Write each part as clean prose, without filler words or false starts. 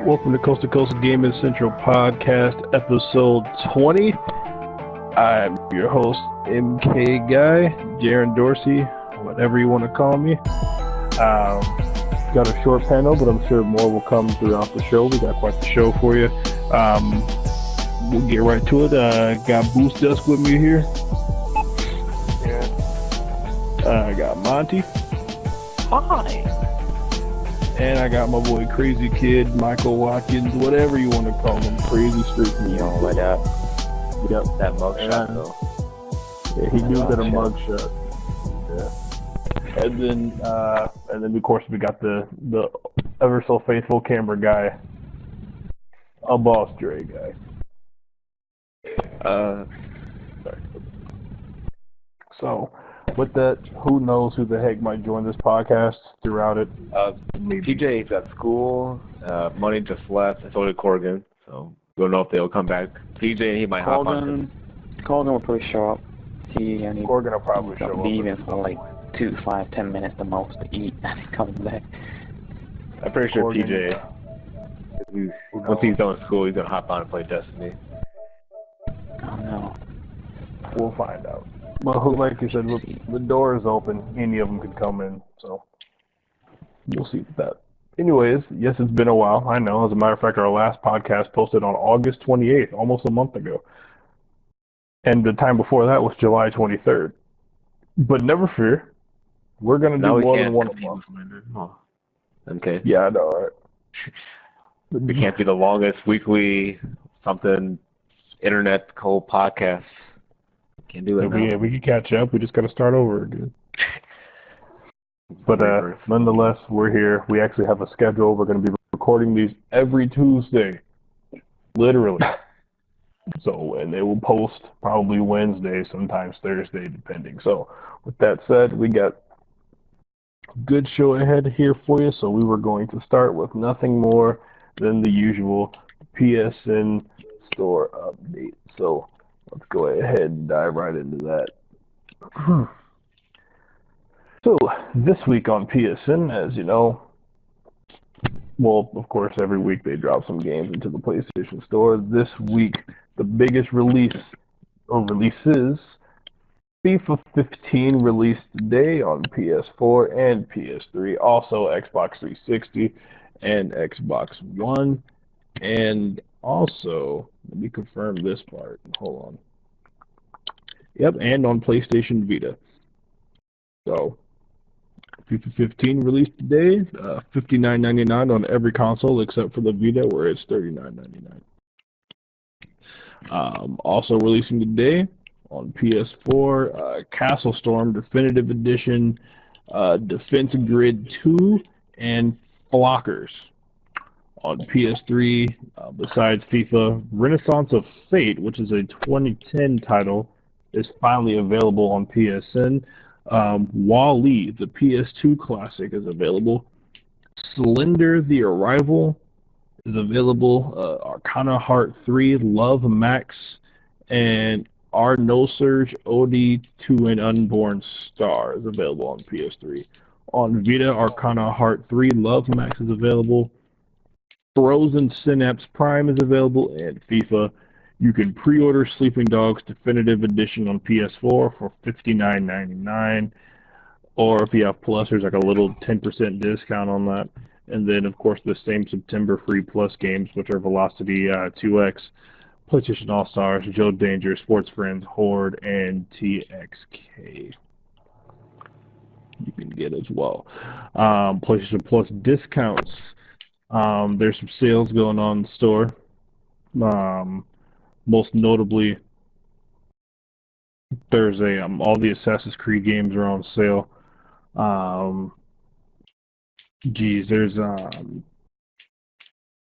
Welcome to Coast to Coast Gaming Central Podcast, episode 20. I'm your host, MKGUY, Jaron Dorsey, whatever you want to call me. Got a short panel, but I'm sure more will come throughout the show. We got quite the show for you. We'll get right to it. Got Boost Dusk with me here. I got Monty. Hi. And I got my boy Crazy Kid, Michael Watkins, whatever you want to call him, Crazy Street. Yo, what up? Yep. That mugshot though. Yeah, he knew that a mugshot. Yeah. And then of course we got the ever so faithful camera guy, a Boss Dre guy. Sorry. So, with that, who knows who the heck might join this podcast throughout it? TJ's at school. Money just left. I told Corrigan, so don't know if they'll come back. TJ, he might hop on. Corrigan will probably show up. Corrigan will probably show up. Leaving for like 2, 5, 10 minutes the most to eat, and he's coming back. I'm pretty sure Corrigan, TJ, once he's done with school, he's gonna hop on and play Destiny. Oh no. We'll find out. Well, like you said, the door is open. Any of them could come in, so we'll see with that. Anyways, yes, it's been a while. I know. As a matter of fact, our last podcast posted on August 28th, almost a month ago. And the time before that was July 23rd. But never fear, we're going to do more than one a month. Oh. Okay. Yeah, I know, right? We can't be the longest weekly something internet cold podcast. Can't do it. Yeah, we can catch up. We just got to start over again. But nonetheless, we're here. We actually have a schedule. We're going to be recording these every Tuesday, literally. So, and they will post probably Wednesday, sometimes Thursday, depending. So, with that said, we got a good show ahead here for you. So, we were going to start with nothing more than the usual PSN store update. So, let's go ahead and dive right into that. So, this week on PSN, as you know, well, of course, every week they drop some games into the PlayStation Store. This week, the biggest release, or releases, FIFA 15 released today on PS4 and PS3, also Xbox 360 and Xbox One, and also, let me confirm this part. Hold on. Yep, and on PlayStation Vita. So, FIFA 15 released today, $59.99 on every console except for the Vita, where it's $39.99. Also releasing today on PS4, Castle Storm Definitive Edition, Defense Grid 2, and Flockers. On PS3, besides FIFA, Renaissance of Fate, which is a 2010 title, is finally available on PSN. Wall-E, the PS2 classic, is available. Slender, The Arrival, is available. Arcana Heart 3, Love Max, and Our No Surge Ode to an Unborn Star is available on PS3. On Vita, Arcana Heart 3, Love Max is available. Frozen Synapse Prime is available, and FIFA. You can pre-order Sleeping Dogs Definitive Edition on PS4 for $59.99, or if you have Plus, there's like a little 10% discount on that. And then, of course, the same September free Plus games, which are Velocity 2X, PlayStation All-Stars, Joe Danger, Sports Friends, Horde, and TXK. You can get as well. PlayStation Plus discounts. There's some sales going on in the store. Most notably, there's all the Assassin's Creed games are on sale. There's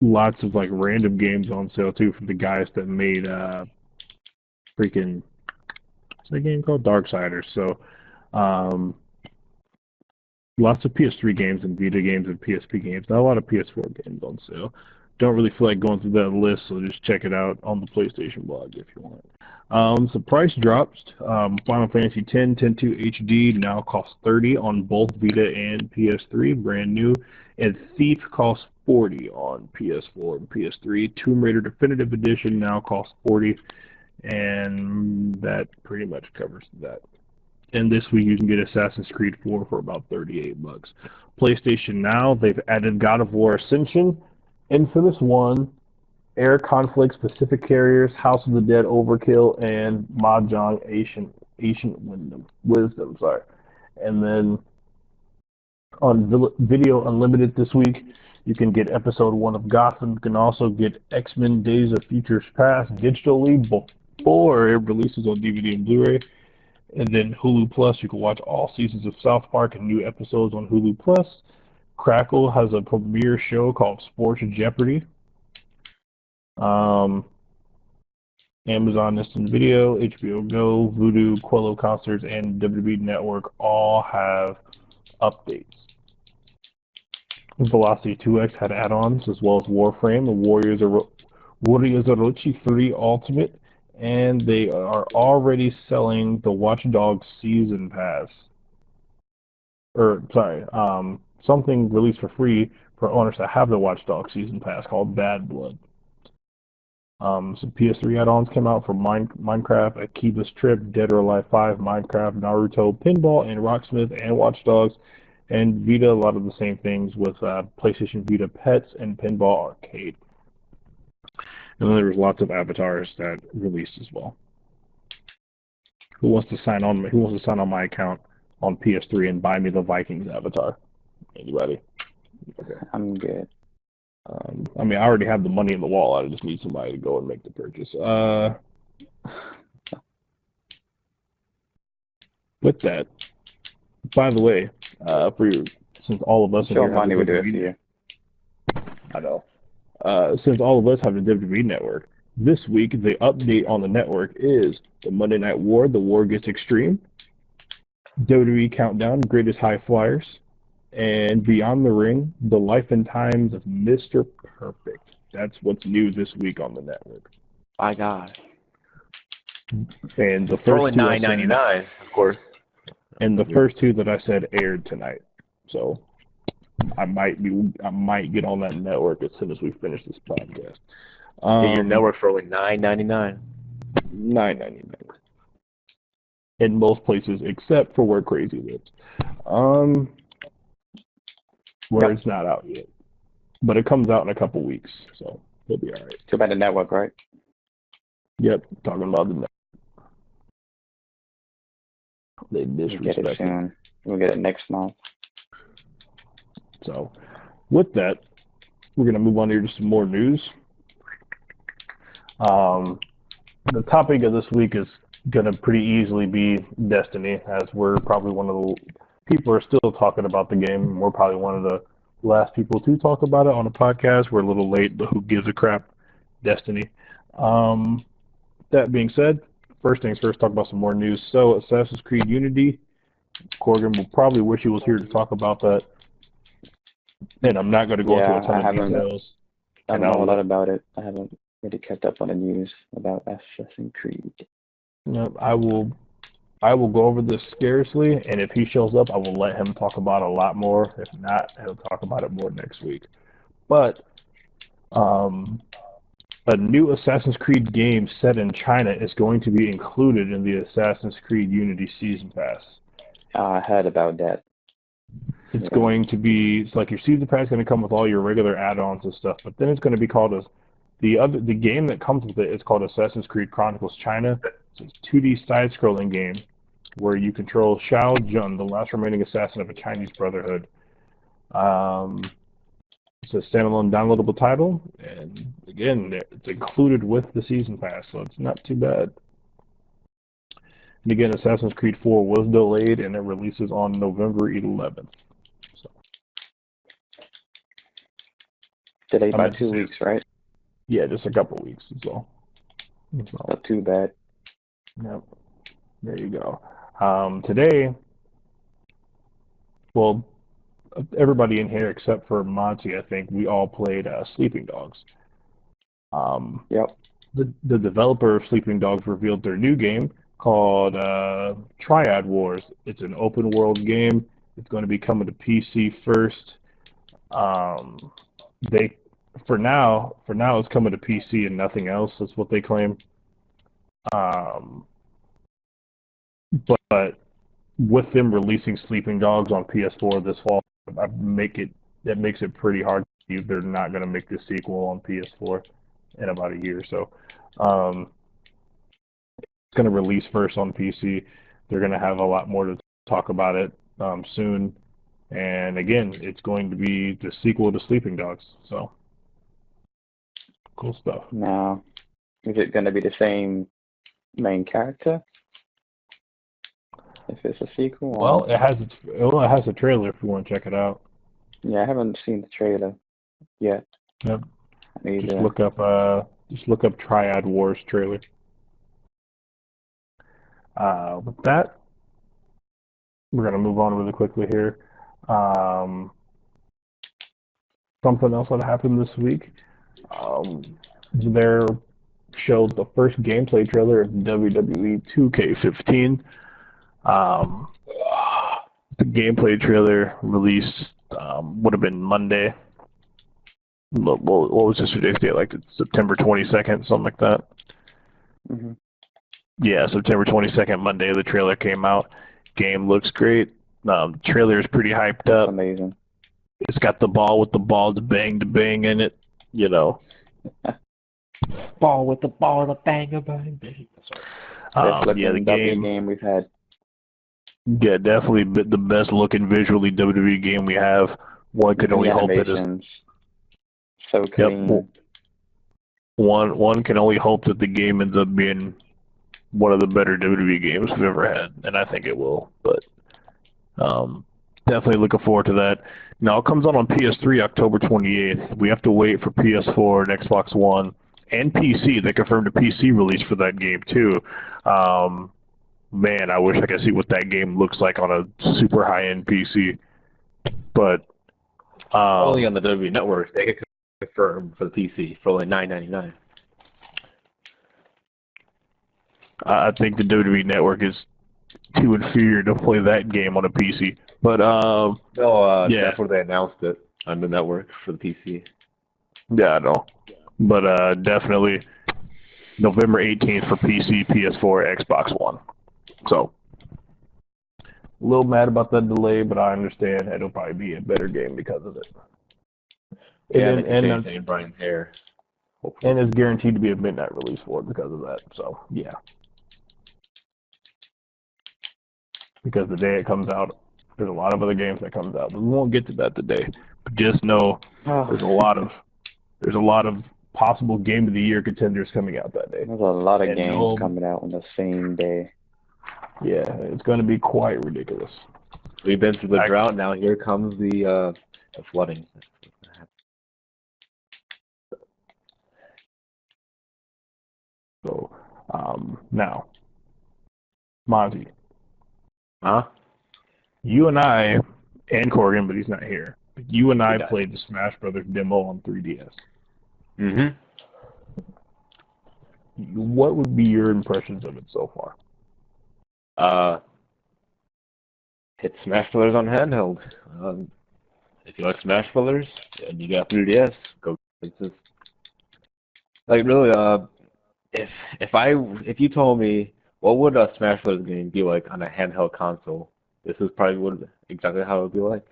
lots of like random games on sale too from the guys that made freaking what's that game called? Darksiders. So lots of PS3 games and Vita games and PSP games. Not a lot of PS4 games on sale. don't really feel like going through that list, so just check it out on the PlayStation blog if you want. So price drops. Final Fantasy X 10.2 HD now costs $30 on both Vita and PS3, brand new. And Thief costs $40 on PS4 and PS3. Tomb Raider Definitive Edition now costs $40, and that pretty much covers that. And this week you can get Assassin's Creed 4 for about $38. PlayStation Now, they've added God of War Ascension, Infamous 1, Air Conflict, Pacific Carriers, House of the Dead Overkill, and Mahjong Ancient Wisdom. And then on Video Unlimited this week, you can get Episode 1 of Gotham. You can also get X-Men Days of Futures Past digitally before it releases on DVD and Blu-ray. And then Hulu Plus, you can watch all seasons of South Park and new episodes on Hulu Plus. Crackle has a premiere show called Sports Jeopardy. Amazon Instant Video, HBO Go, Vudu, Quello Concerts, and WWE Network all have updates. Velocity 2X had add-ons as well as Warframe, the Warriors Orochi 3 Ultimate, and they are already selling the Watch Dogs Season Pass. Something released for free for owners that have the Watch Dogs Season Pass called Bad Blood. Some PS3 add-ons came out for Minecraft, Akiba's Trip, Dead or Alive 5, Minecraft, Naruto, Pinball, and Rocksmith, and Watch Dogs. And Vita, a lot of the same things with PlayStation Vita Pets and Pinball Arcade. And then there was lots of avatars that released as well. Who wants to sign on my account on PS3 and buy me the Vikings avatar? Anybody? Okay. I'm good. I mean, I already have the money in the wallet. I just need somebody to go and make the purchase. With that, by the way, since all of us Show money would do it for you. I know. Since all of us have the WWE Network, this week the update on the network is the Monday Night War, The War Gets Extreme, WWE Countdown, Greatest High Flyers, and Beyond the Ring, The Life and Times of Mr. Perfect. That's what's new this week on the network. My God. And the For only first two $9.99, of course. And the first two that I said aired tonight. So I might get on that network as soon as we finish this podcast. Get your network for only $9.99. $9.99. In most places except for where Crazy lives. Where it's not out yet. But it comes out in a couple weeks, so it'll be all right. Too bad the network, right? Yep, talking about the network. They disrespect We'll get it soon. We'll get it next month. So, with that, we're going to move on here to some more news. The topic of this week is going to pretty easily be Destiny, as we're probably one of the people are still talking about the game. We're probably one of the last people to talk about it on a podcast. We're a little late, but who gives a crap? Destiny. That being said, first things first, talk about some more news. So, Assassin's Creed Unity. Corgan will probably wish he was here to talk about that. And I'm not going to go into a ton of details. I don't know a lot about it. I haven't really kept up on the news about Assassin's Creed. No, I will go over this scarcely, and if he shows up, I will let him talk about it a lot more. If not, he'll talk about it more next week. But a new Assassin's Creed game set in China is going to be included in the Assassin's Creed Unity Season Pass. I heard about that. It's going to be, it's like your Season Pass is going to come with all your regular add-ons and stuff, but then it's going to be called as, the game that comes with it is called Assassin's Creed Chronicles China. It's a 2D side-scrolling game where you control Xiao Jun, the last remaining assassin of a Chinese brotherhood. It's a standalone downloadable title, and again, it's included with the Season Pass, so it's not too bad. And again, Assassin's Creed 4 was delayed, and it releases on November 11th. So. Delayed by 2 weeks, right? Yeah, just a couple weeks, so. Not too bad. Yep. There you go. Today, well, everybody in here except for Monty, I think, we all played Sleeping Dogs. Yep. The developer of Sleeping Dogs revealed their new game called Triad Wars. It's an open world game. It's going to be coming to PC first. They for now it's coming to PC and nothing else. That's what they claim. But with them releasing Sleeping Dogs on PS4 this fall, that makes it pretty hard to believe they're not going to make the sequel on PS4 in about a year or so. It's going to release first on PC. They're going to have a lot more to talk about it soon. And again, it's going to be the sequel to Sleeping Dogs. So, cool stuff. Now, is it going to be the same main character? If it's a sequel? Well, it has a trailer if you want to check it out. Yeah, I haven't seen the trailer yet. Yep. Just look up Triad Wars trailer. With that, we're going to move on really quickly here. Something else that happened this week. There showed the first gameplay trailer of WWE 2K15. The gameplay trailer released would have been Monday. What was yesterday's date? Like September 22nd, something like that. Mm-hmm. Yeah, September 22nd, Monday, the trailer came out. Game looks great. Trailer is pretty hyped up. Amazing. It's got the ball with the balls bang to bang in it, you know. Ball with the ball, the bang, bang, bang. Yeah, the game we've had. Yeah, definitely the best looking visually WWE game we have. One can only hope that it's so clean. Yep. One can only hope that the game ends up being one of the better WWE games we've ever had, and I think it will. But definitely looking forward to that. Now it comes out on PS3 October 28th. We have to wait for PS4 and Xbox One and PC. They confirmed a PC release for that game too. Man, I wish I could see what that game looks like on a super high-end PC. But only on the WWE Network they could confirm for the PC for only $9.99. I think the WWE Network is too inferior to play that game on a PC. But yeah, that's where they announced it on the network for the PC. Yeah, I know. But definitely November 18th for PC, PS4, Xbox One. So a little mad about that delay, but I understand it'll probably be a better game because of it. Yeah, and Brian's hair. And it's guaranteed to be a midnight release for it because of that. So yeah. Because the day it comes out, there's a lot of other games that comes out. But we won't get to that today. But just know there's a lot of possible Game of the Year contenders coming out that day. There's a lot of games coming out on the same day. Yeah, it's going to be quite ridiculous. We've been through the drought. Now here comes the flooding. So now, Monty. Huh? You and I, and Corrigan, but he's not here. But you and I played the Smash Brothers demo on 3DS. Mm-hmm. What would be your impressions of it so far? Hit Smash Brothers on handheld. If you like Smash Brothers and you got 3DS, go. It's just like really. If you told me what would a Smash Brothers game be like on a handheld console, this is probably exactly how it would be like.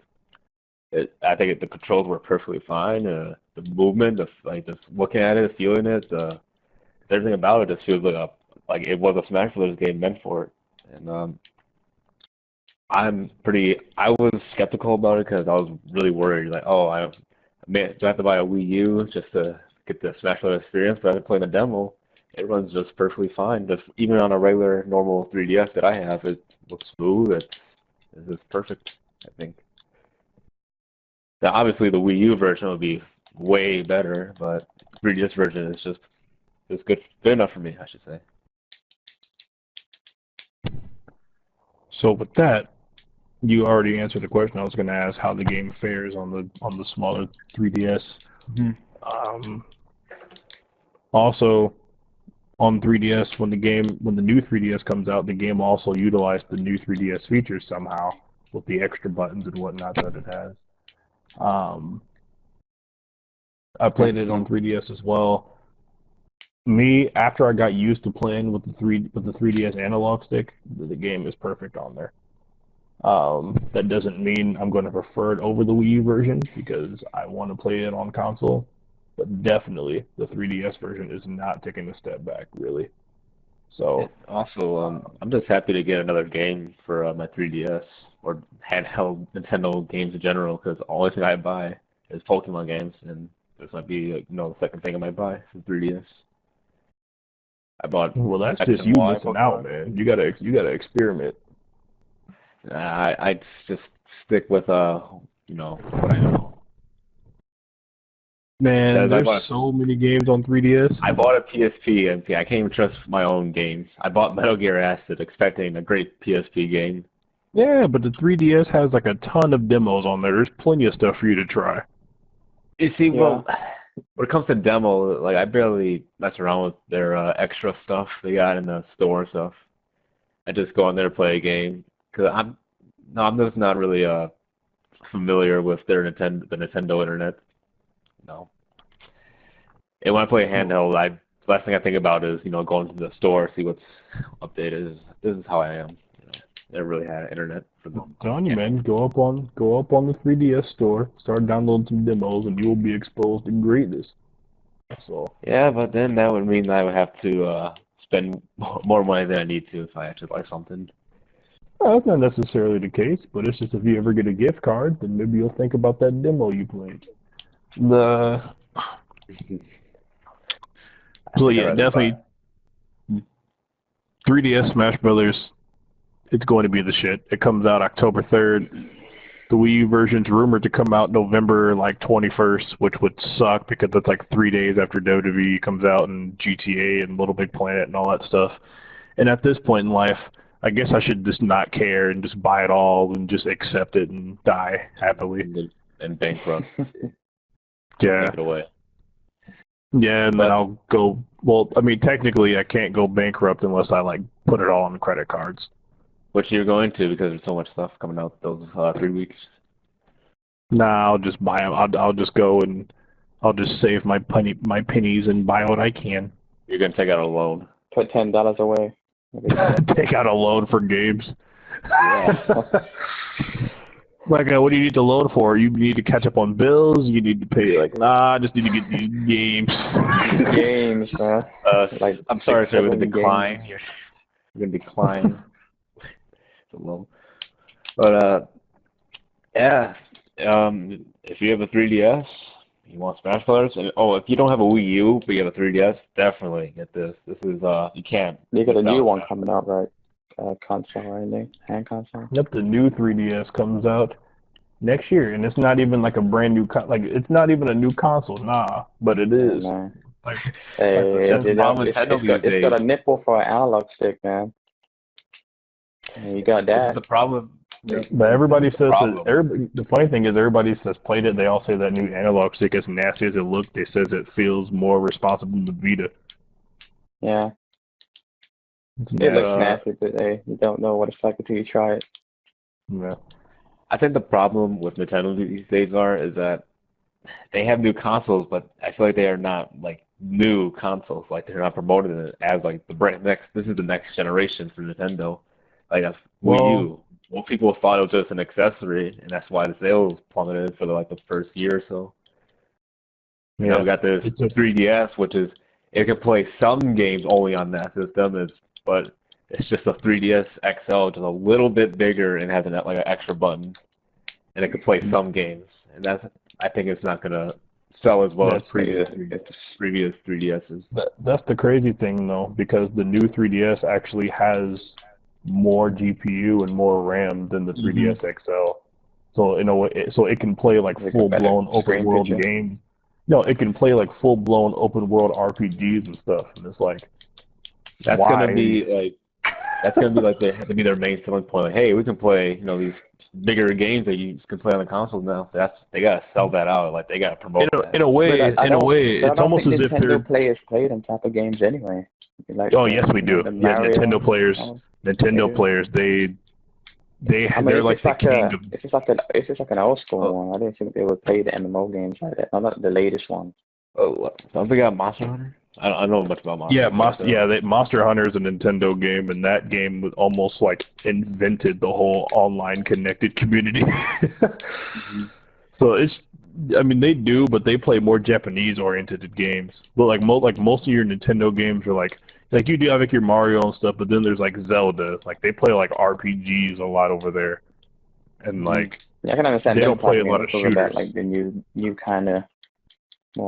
I think the controls were perfectly fine. The movement, just looking at it, feeling it, everything about it just feels like it was a Smash Brothers game meant for it. And I was skeptical about it because I was really worried. Like, do I have to buy a Wii U just to get the Smash Brothers experience? But after playing the demo, it runs just perfectly fine. Just even on a regular, normal 3DS that I have, it looks smooth. It's just perfect, I think. Now, obviously, the Wii U version would be way better, but 3DS version is just good enough for me, I should say. So with that, You already answered the question I was going to ask, how the game fares on the smaller 3DS. Also, on 3DS, when the new 3DS comes out, the game also utilized the new 3DS features somehow with the extra buttons and whatnot that it has. I played it on 3DS as well. After I got used to playing with the 3DS analog stick, the game is perfect on there. That doesn't mean I'm going to prefer it over the Wii U version because I want to play it on console, but definitely the 3DS version is not taking a step back, really. So also, I'm just happy to get another game for my 3DS or handheld Nintendo games in general because the only thing I buy is Pokemon games, and this might be the second thing I might buy for 3DS. I bought. Well, that's X just and you Y missing Pokemon. out, man. You gotta experiment. I just stick with what I know. Man, there's so many games on 3DS. I bought a PSP, and I can't even trust my own games. I bought Metal Gear Acid, expecting a great PSP game. Yeah, but the 3DS has like a ton of demos on there. There's plenty of stuff for you to try. You see, well, when it comes to demo, like I barely mess around with their extra stuff they got in the store and stuff. I just go on there to play a game because I'm just not really familiar with the Nintendo internet. No. And when I play a handheld, last thing I think about is going to the store, see what's updated. This is how I am. Never really had internet for them. I'm telling you, man, go up on the 3DS store, start downloading some demos, and you will be exposed to greatness. So yeah, but then that would mean I would have to spend more money than I need to if I actually buy something. Well, that's not necessarily the case, but it's just if you ever get a gift card, then maybe you'll think about that demo you played. So yeah, definitely 3DS Smash Brothers. It's going to be the shit. It comes out October 3rd. The Wii U version's rumored to come out November 21st, which would suck because it's like 3 days after WWE comes out and GTA and Little Big Planet and all that stuff. And at this point in life, I guess I should just not care and just buy it all and just accept it and die happily. And bankrupt. Yeah. Take it away. Yeah, and then I'll go. Well, I mean, technically, I can't go bankrupt unless I put it all on credit cards. Which you're going to because there's so much stuff coming out those 3 weeks. Nah, I'll just buy them. I'll just go and I'll just save my pennies and buy what I can. You're gonna take out a loan. Put $10 away. Take out a loan for games. Yeah. What do you need to loan for? You need to catch up on bills. You need to pay. Nah, I just need to get these games. Games, man. I'm sorry, sir. We're gonna decline. You're gonna decline. It's a loan. But yeah. If you have a 3DS, you want Smash Brothers, and if you don't have a Wii U but you have a 3DS, definitely get this. This is you can't. You got a new one coming out, right? Console or anything? Hand console? Yep, the new 3DS comes out next year, and it's not even a brand new it's not even a new console, nah, but it is. Yeah, It's got a nipple for an analog stick, man. And you got that. The problem. But everybody says that. The funny thing is, everybody says played it. They all say that new analog stick, as nasty as it looks, they says it feels more responsible than the Vita. Yeah. It looks nasty, but you don't know what it's like until you try it. Yeah. I think the problem with Nintendo these days is that they have new consoles, but I feel like they are not new consoles. They're not promoting it as this is the next generation for Nintendo. Wii U. Well, people thought it was just an accessory, and that's why the sales plummeted for the first year or so. Yeah. We got this 3DS, which is it can play some games only on that system, but it's just a 3DS XL, just a little bit bigger, and has an extra button, and it can play some games. And I think it's not gonna sell as well as previous 3DSs. That's the crazy thing, though, because the new 3DS actually has more GPU and more RAM than the 3DS XL. So in a way, it can play full-blown open world games. No, it can play full-blown open world RPGs and stuff. And it's that's gonna be they have to be their main selling point. Hey, we can play these bigger games that you can play on the consoles now. They gotta sell that out. Like they gotta promote that. In a way, I it's don't almost think as if Nintendo they're. players play them type of games anyway. Like Oh yes, we do. the Yeah, Mario, Nintendo players. Nintendo do. players. I mean, They're like the king of. if it's like an old school one, I didn't think they would play the MMO games like that. Not the latest one. Oh, don't they got Monster Hunter? I don't know much about Monster Yeah, Hunter. Monster Hunter is a Nintendo game, and that game was almost like invented the whole online connected community. So I mean, they do, but they play more Japanese-oriented games. But like most of your Nintendo games are like you do have like your Mario and stuff, but then there's like Zelda. Like they play like RPGs a lot over there, and like I can understand they them don't play a lot of talking shooters. about like the new kind of.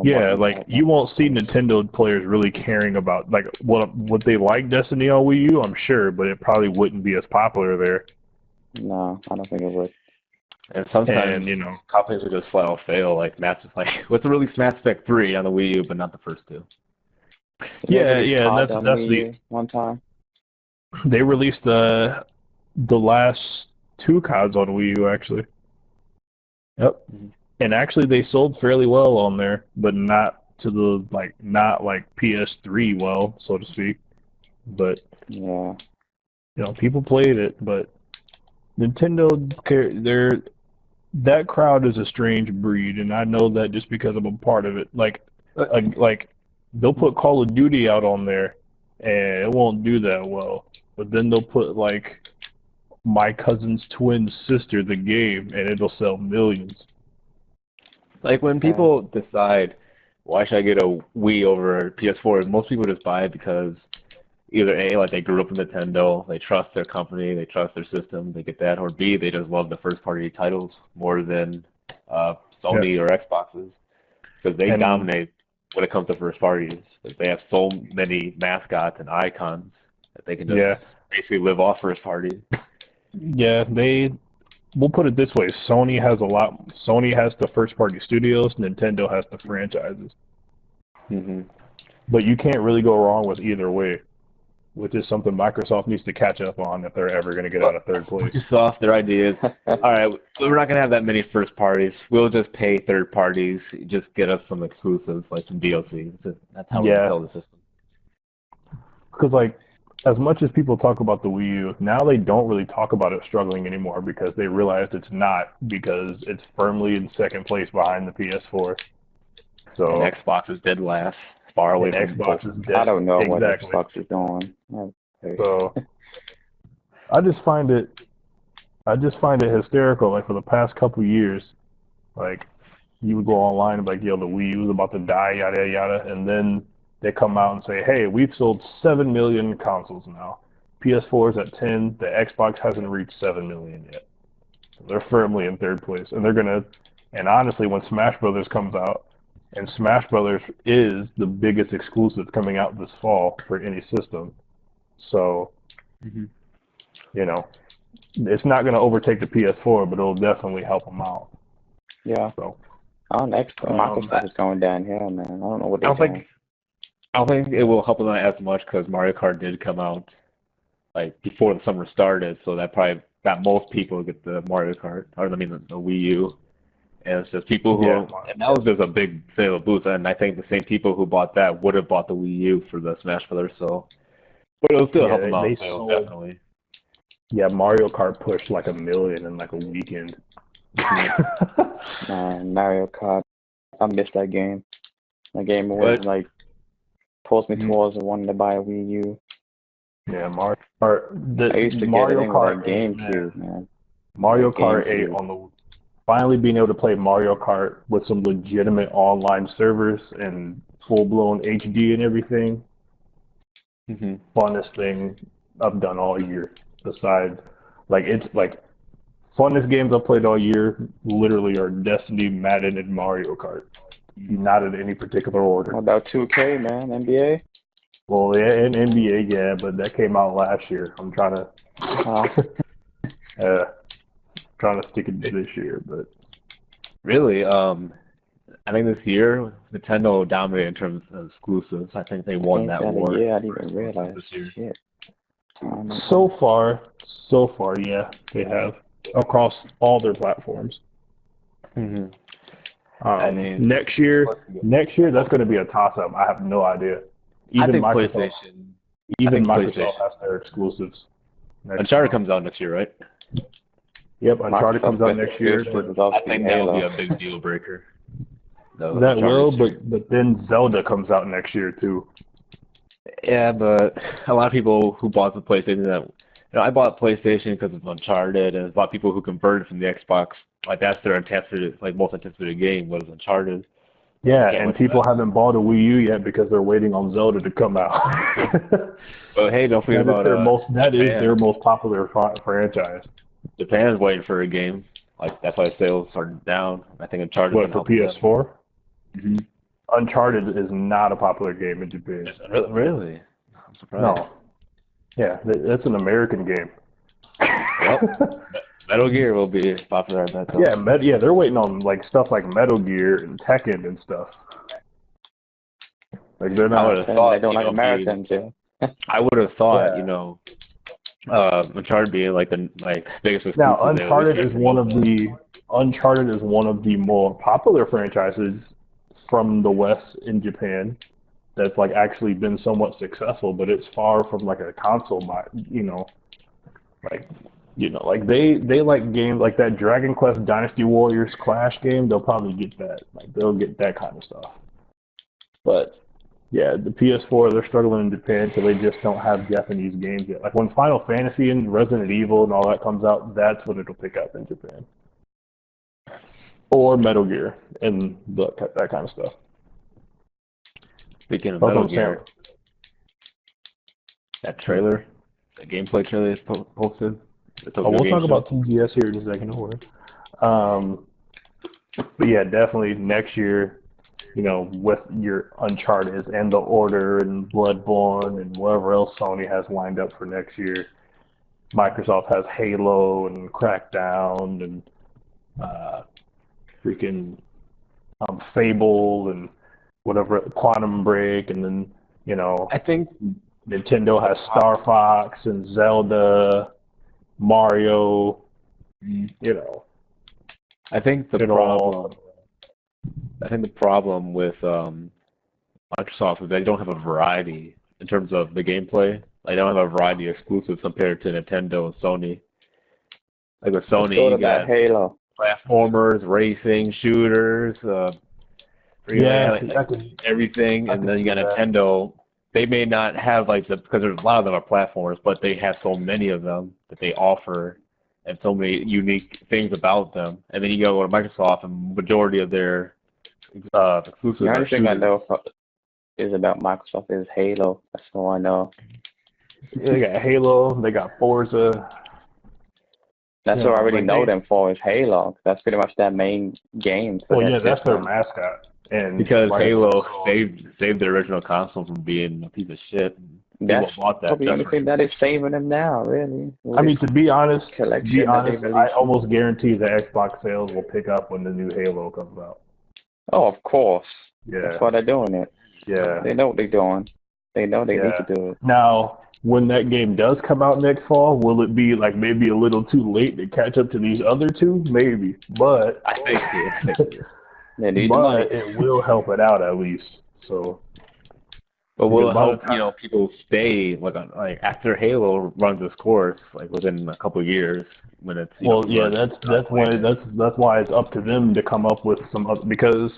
Yeah, like you won't see Nintendo players really caring about like what they like Destiny on Wii U, I'm sure, but it probably wouldn't be as popular there. No, I don't think it would. And sometimes companies would just flat out fail. Like Matt's just like, let's release Mass Effect 3 on the Wii U, but not the first two. Yeah, and that's the one time. They released the last two CODs on Wii U actually. Yep. And actually, they sold fairly well on there, but not like PS3 well, so to speak. But yeah, people played it. But Nintendo, that crowd is a strange breed, and I know that just because I'm a part of it. Like they'll put Call of Duty out on there, and it won't do that well. But then they'll put like My Cousin's Twin Sister, the game, and it'll sell millions. Like when people decide, why should I get a Wii over a PS4? Most people just buy it because either A, like they grew up with Nintendo, they trust their company, they trust their system, they get that, or B, they just love the first-party titles more than Sony or Xboxes because they dominate when it comes to first parties. Like they have so many mascots and icons that they can just basically live off first party. Yeah, we'll put it this way: Sony has the first-party studios. Nintendo has the franchises. But you can't really go wrong with either way, which is something Microsoft needs to catch up on if they're ever going to get out of third place. Microsoft, their idea is, all right, we're not going to have that many first parties. We'll just pay third parties, just get us some exclusives, like some DLC. That's how we sell the system. Because like, as much as people talk about the Wii U, now they don't really talk about it struggling anymore because they realize it's not, because it's firmly in second place behind the PS4. So and Xbox is dead last, far away from Xbox is dead. I don't know what Xbox is doing. So I just find it hysterical. Like for the past couple years, like you would go online and be like, yo, the Wii U is about to die, yada yada, and then they come out and say, hey, we've sold 7 million consoles now. PS4 is at 10. The Xbox hasn't reached 7 million yet. So they're firmly in third place. And honestly, when Smash Brothers comes out, and Smash Brothers is the biggest exclusive coming out this fall for any system. So, it's not going to overtake the PS4, but it'll definitely help them out. Yeah. So, Microsoft is going downhill, man. I don't know what they're doing. I don't think it will help them out as much because Mario Kart did come out like before the summer started, so that probably got most people to get the Mario Kart, or the Wii U. And it's just people who, and that was just a big sale boost. And I think the same people who bought that would have bought the Wii U for the Smash Brothers. So, but it'll still help them out. Definitely. Yeah, Mario Kart pushed like 1 million in like a weekend. Mario Kart, I missed that game. That game was like pulls me towards wanting to buy a Wii U. Yeah, Mario Kart. I used to Mario get it Kart GameCube, man. Mario Kart 8 finally being able to play Mario Kart with some legitimate online servers and full-blown HD and everything. Funnest thing I've done all year. Besides, funnest games I've played all year literally are Destiny, Madden, and Mario Kart. Not in any particular order. What about 2K, man? NBA? Well, yeah, and NBA, yeah, but that came out last year. I'm trying to trying to stick it to this year, but really, I think this year Nintendo dominated in terms of exclusives. I think they won that war. Yeah, I didn't even realize this year. Shit. So far, yeah, they have. across all their platforms. Mhm. Next year, that's going to be a toss-up. I have no idea. I think PlayStation. Even Microsoft has their exclusives. Uncharted comes out next year, right? Yep, Uncharted comes out next year. But I think that will be a big deal breaker. That will, but then Zelda comes out next year too. Yeah, but a lot of people who bought the PlayStation, I bought PlayStation because of Uncharted, and a lot of people who converted from the Xbox, like that's their most anticipated game was Uncharted. Yeah, and people haven't bought a Wii U yet because they're waiting on Zelda to come out. But hey, don't forget about that is their most popular franchise. Japan's waiting for a game. Like that's why sales are down. I think Uncharted. What, for PS4? Mm-hmm. Uncharted is not a popular game in Japan. Really? I'm surprised. No. Yeah, that's an American game. Well, Metal Gear will be popular, I bet. Yeah, they're waiting on like stuff like Metal Gear and Tekken and stuff. Like they're not. They don't like Americans, yeah. I would have thought, Uncharted being like the biggest exclusive. Now, Uncharted is one of the more popular franchises from the West in Japan. That's like actually been somewhat successful, but it's far from like a console, like they like games like that Dragon Quest Dynasty Warriors Clash game. They'll probably get that. Like they'll get that kind of stuff. But yeah, the PS4 they're struggling in Japan because they just don't have Japanese games yet. Like when Final Fantasy and Resident Evil and all that comes out, that's when it'll pick up in Japan. Or Metal Gear and that kind of stuff. Speaking of Metal Gear, that trailer, the gameplay trailer is posted. We'll talk about TGS here in a second. Don't worry. But yeah, definitely next year, with your Uncharted and The Order and Bloodborne and whatever else Sony has lined up for next year. Microsoft has Halo and Crackdown and freaking Fable and whatever, Quantum Break, and then, I think Nintendo has Star Fox and Zelda, Mario, I think the problem with Microsoft is they don't have a variety in terms of the gameplay. They don't have a variety of exclusives compared to Nintendo and Sony. Like with Sony, you got Halo, platformers, racing, shooters, exactly. everything, and then you got Nintendo. They may not have because there's a lot of them are platformers, but they have so many of them that they offer, and so many unique things about them. And then you go to Microsoft, and majority of their exclusives. The only thing I know is about Microsoft is Halo. That's all I know. They got Halo. They got Forza. That's what I already know them for is Halo. That's pretty much their main game. Well, yeah, that's their mascot. And because Halo saved the original console from being a piece of shit. That's probably the only thing that is saving them now, really. I mean, to be honest, I almost guarantee the Xbox sales will pick up when the new Halo comes out. Oh, of course. Yeah. That's why they're doing it. Yeah. They know what they're doing. They know they need to do it. Now, when that game does come out next fall, will it be like maybe a little too late to catch up to these other two? Maybe. But I think it will help it out at least. So but will it help, people stay after Halo runs its course, within a couple of years when it's that's why it's up to them to come up with some because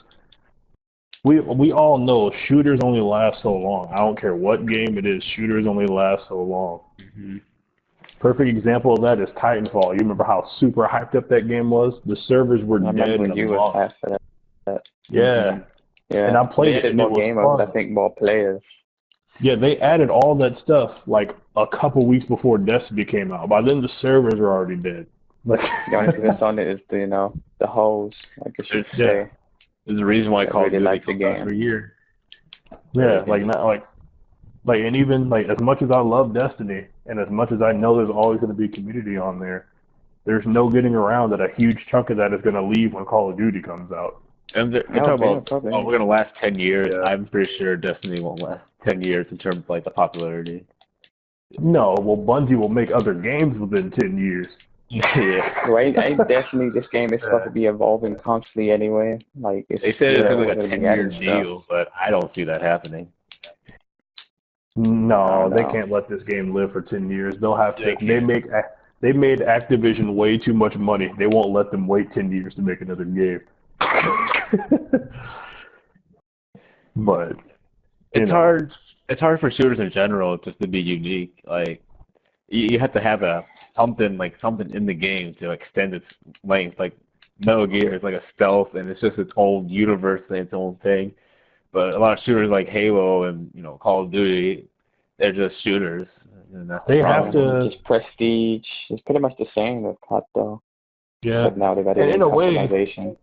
we all know shooters only last so long. I don't care what game it is, shooters only last so long. Mm-hmm. Perfect example of that is Titanfall. You remember how super hyped up that game was? The servers were dead in a month. Yeah. Yeah. And I played it and it was fun. I think more players. Yeah, they added all that stuff a couple weeks before Destiny came out. By then the servers were already dead. The only thing that's on it is the hoes, I guess you could say. There's a reason why Call of Duty like the game every year. Yeah, and even as much as I love Destiny and as much as I know there's always going to be community on there, there's no getting around that a huge chunk of that is going to leave when Call of Duty comes out. And they're talking about, we're going to last 10 years. Yeah. I'm pretty sure Destiny won't last 10 years in terms of the popularity. No, well, Bungie will make other games within 10 years. Yeah. Right? Ain't Destiny, this game is supposed to be evolving constantly anyway. Like, it's They said it's still gonna be like a gonna be 10-year adding stuff. deal, but I don't see that happening. No, they No. can't let this game live for 10 years. They'll have to. They can't. They made Activision way too much money. They won't let them wait 10 years to make another game. But It's hard. It's hard for shooters in general just to be unique. Like you have to have something in the game to extend its length. Like Metal Gear is like a stealth, and it's just its own universe and its own thing. But a lot of shooters like Halo and Call of Duty, they're just shooters. And that's They the have problem. to. Just prestige. It's pretty much the same with COD though. Yeah. But now they've added And in a way, customization.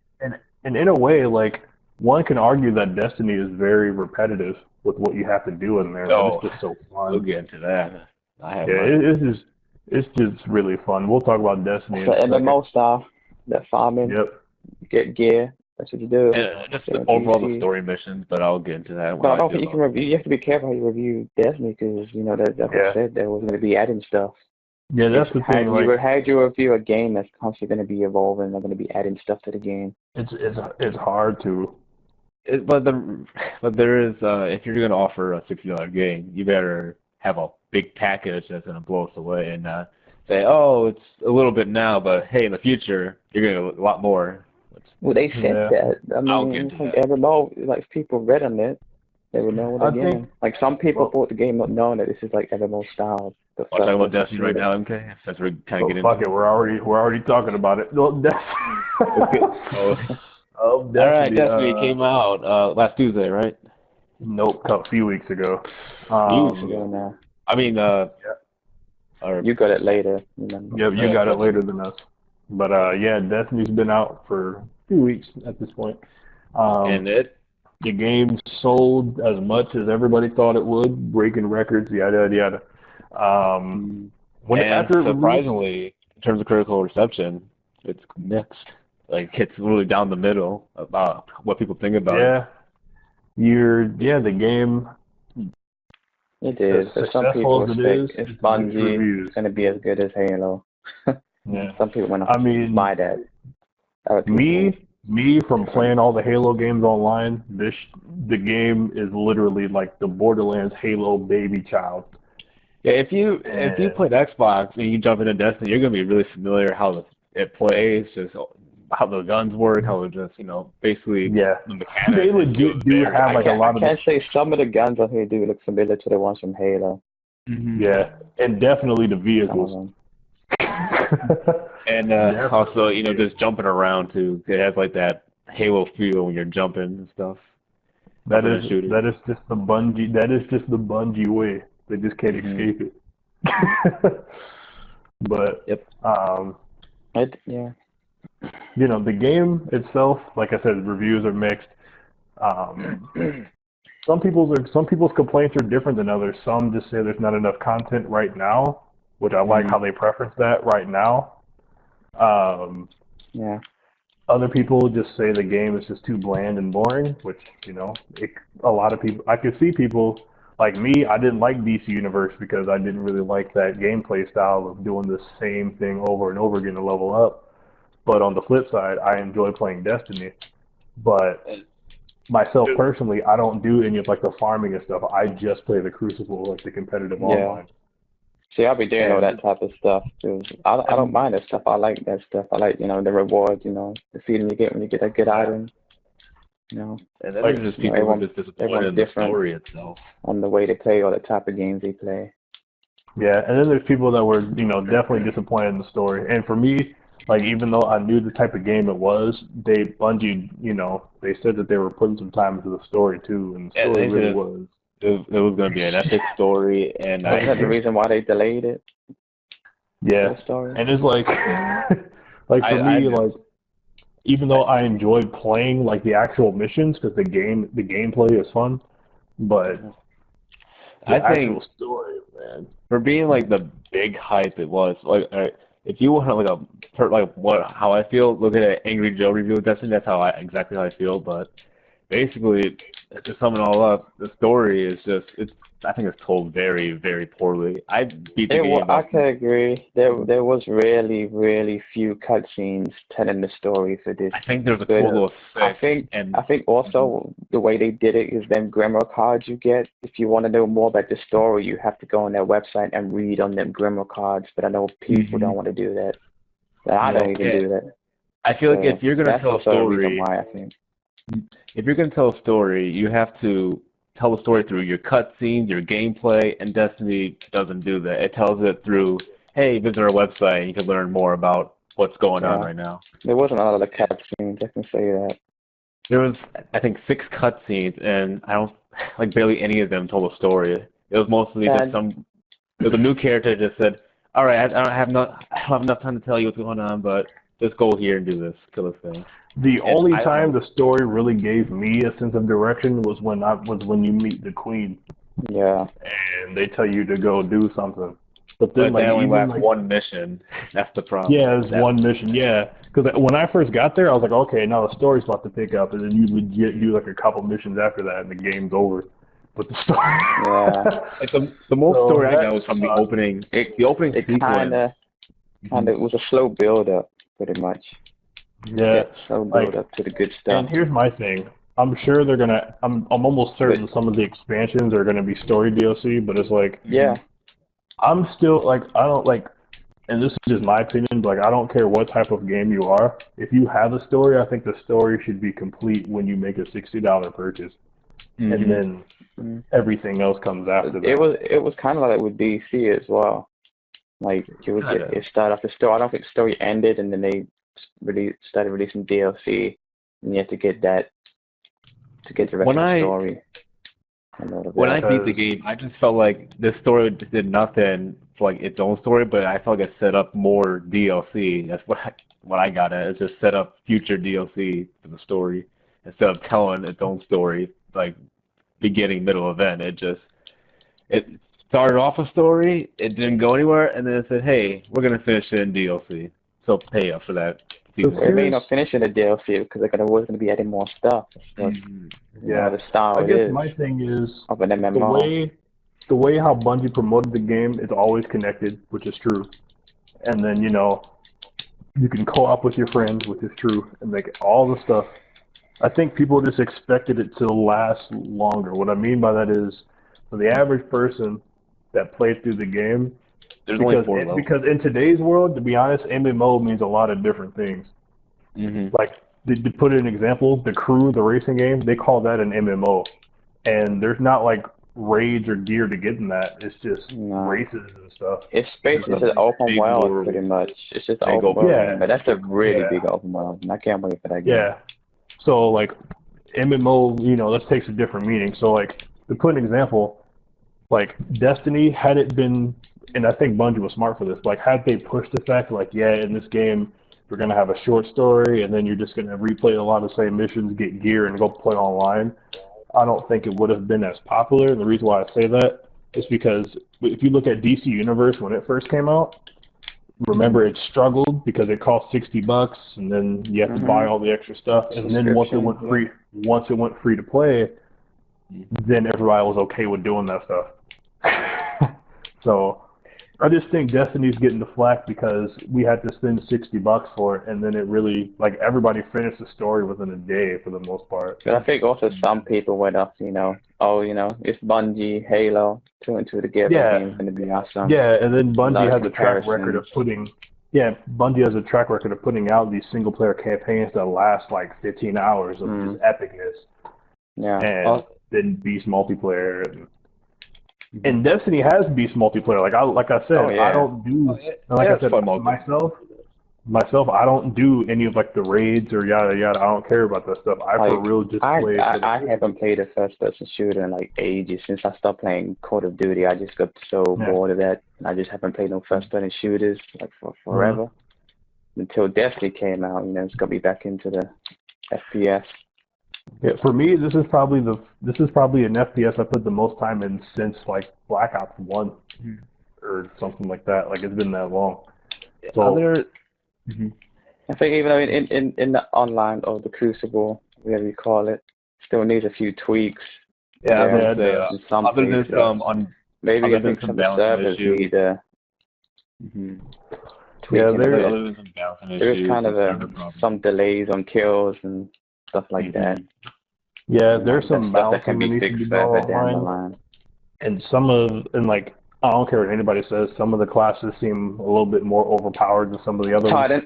and in a way, like one can argue that Destiny is very repetitive with what you have to do in there. Oh, It's just so fun. we'll get into that. I have It's just really fun. We'll talk about Destiny. It's the MMO style. That farming. Yep. Get gear. That's what you do. just overall the story missions, but I'll get into that. But I don't think you can review. You have to be careful how you review Destiny because that was said there was going to be adding stuff. Yeah, that's the thing. How do you review a game that's constantly going to be evolving? They're going to be adding stuff to the game. It's hard to. But there is if you're going to offer a $60 game, you better have a big package that's going to blow us away and say, oh, it's a little bit now, but hey, in the future you're going to get a lot more. Well, they said that. I mean, MMO, like if people read on it, they would know what they're getting. Like some people bought the game not knowing that this is like MMO style. I'm talking about Destiny right now, MK. Since we're kind of getting. Fuck it, we're already talking about it. No, all right, Destiny came out last Tuesday, right? Nope, a few weeks ago. Few weeks ago now. I mean, you got it later. Remember? Yep, you got it later than us. But yeah, Destiny's been out for a few weeks at this point. And the game sold as much as everybody thought it would, breaking records, yada yada yada. Surprisingly, in terms of critical reception, it's mixed. Like it's really down the middle about what people think about it. The game. It is. For some people, it's Bungie. It's going to be as good as Halo. Yeah. Some people want to buy that. Me from playing all the Halo games online, the game is literally like the Borderlands Halo baby child. Yeah, if you played Xbox and you jump into Destiny, you're gonna be really familiar how it plays, just how the guns work, how it just basically the mechanics. They legit do have like a lot of. I can't say some of the guns on here do look similar to the ones from Halo. Mm-hmm. Yeah, and definitely the vehicles. And also, just jumping around too. It has like that Halo feel when you're jumping and stuff. That is just the Bungie. That is just the Bungie way. They just can't escape it. But the game itself, like I said, reviews are mixed. Some people's complaints are different than others. Some just say there's not enough content right now, which I like how they preference that right now. Other people just say the game is just too bland and boring, which a lot of people. I could see people like me. I didn't like DC Universe because I didn't really like that gameplay style of doing the same thing over and over again to level up. But on the flip side, I enjoy playing Destiny. But myself personally, I don't do any of like the farming and stuff. I just play the Crucible, like the competitive online. See, I'll be doing all that type of stuff too. I don't mind that stuff. I like that stuff. I like the rewards, the feeling you get when you get a good item. And then there's just people who are just disappointed in the story itself. On the way they play or the type of games they play. Yeah, and then there's people that were definitely disappointed in the story. And for me, like even though I knew the type of game it was, Bungie, they said that they were putting some time into the story too, and the story really was. It was going to be an epic story, and is that the reason why they delayed it? Yeah, and it's like, for me, even though I enjoyed playing like the actual missions because the gameplay is fun, but the actual story, man, for being like the big hype it was, like if you want how I feel, look at an Angry Joe review of Destiny. That's exactly how I feel, but. Basically, to sum it all up, the story is just, I think it's told very, very poorly. I beat the game. I can agree. There was really few cutscenes telling the story for this. I think there's a cool little I think also the way they did it is them Grimoire cards you get. If you want to know more about the story, you have to go on their website and read on them Grimoire cards. But I know people don't want to do that. But I don't even do that. I feel like if you're gonna tell a story, why I think. If you're gonna tell a story, you have to tell the story through your cutscenes, your gameplay, and Destiny doesn't do that. It tells it through, hey, visit our website and you can learn more about what's going on right now. There wasn't a lot of the cutscenes, I can say that. There was, I think, 6 cutscenes, and I don't, like, barely any of them told a story. It was mostly just there was a new character that just said, all right, I don't have enough time to tell you what's going on, but just go here and do this, kill this thing. The only time the story really gave me a sense of direction was when you meet the queen. Yeah. And they tell you to go do something. But then they only have one mission. That's the problem. Yeah, it's one mission. Yeah, because when I first got there, I was like, okay, now the story's about to pick up, and then you legit do like a couple missions after that, and the game's over. But the story. Yeah. Like the most story I got was from the opening. The opening sequence. Kind of was a slow build up, pretty much. Yeah, slow build up to the good stuff. And here's my thing. I'm sure they're gonna. I'm almost certain some of the expansions are gonna be story DLC, but it's like. Yeah. I'm still like I don't like, and this is just my opinion. But like I don't care what type of game you are. If you have a story, I think the story should be complete when you make a $60 purchase, and then everything else comes after that. It was kind of like with DC as well. Like it started off the story. I don't think the story ended, and then they started releasing DLC, and you have to get that to get the rest of the story. When I beat the game, I just felt like this story just did nothing for like its own story, but I felt like it set up more DLC. That's what I got at. It's just set up future DLC for the story instead of telling its own story, like beginning, middle, event. It started off a story, it didn't go anywhere, and then it said, hey, we're gonna finish it in DLC, so pay up for that. They may not finish in the DLC because they're always going to be adding more stuff. Yeah, the style I guess my thing is of an MMO. The way how Bungie promoted the game is always connected, which is true. And then you can co-op with your friends, which is true, and make all the stuff. I think people just expected it to last longer. What I mean by that is, for the average person that played through the game. There's only 4 levels. Because in today's world, to be honest, MMO means a lot of different things. Like, to put an example, The Crew, the racing game, they call that an MMO. And there's not, like, raids or gear to get in that. It's just races and stuff. It's basically just open world, pretty much. It's just open world. Yeah. But that's a really big open world, and I can't wait for that game. Yeah. So, like, MMO, that takes a different meaning. So, like, to put an example, like, Destiny, had it been... And I think Bungie was smart for this. Like, had they pushed the fact, like, yeah, in this game, we're going to have a short story, and then you're just going to replay a lot of the same missions, get gear, and go play online, I don't think it would have been as popular. And the reason why I say that is because if you look at DC Universe when it first came out, remember it struggled because it cost $60, and then you have to buy all the extra stuff. And then once it went free to play, then everybody was okay with doing that stuff. So I just think Destiny's getting the flack because we had to spend $60 for it, and then it really, like, everybody finished the story within a day for the most part. But I think also some people went up, it's Bungie, Halo, 2 and 2 together. Game's going to be awesome. Yeah, and then Bungie has a track record of putting out these single-player campaigns that last, like, 15 hours of just epicness. Yeah. And then Beast multiplayer. And Destiny has Beast multiplayer. Like I said, I don't do. Like I said, myself, I don't do any of like the raids or yada yada. I don't care about that stuff. I for real just play. I haven't played a first-person shooter in like ages. Since I stopped playing Call of Duty, I just got so bored of that. I just haven't played no first-person shooters like for forever. Until Destiny came out, it's got me back into the FPS. Yeah, for me, this is probably an FPS I put the most time in since like Black Ops 1 or something like that. Like, it's been that long. So I think even in the online or the Crucible, whatever you call it, still needs a few tweaks. Yeah, Yeah, they had in some other than cases. maybe I think some of the servers need tweaking a bit. other than some balancing There is issues, kind of some delays on kills and stuff like that. Yeah, there's some stuff that balancing can that be needs to fixed be done further down the online. line. And like, I don't care what anybody says, some of the classes seem a little bit more overpowered than some of the other ones.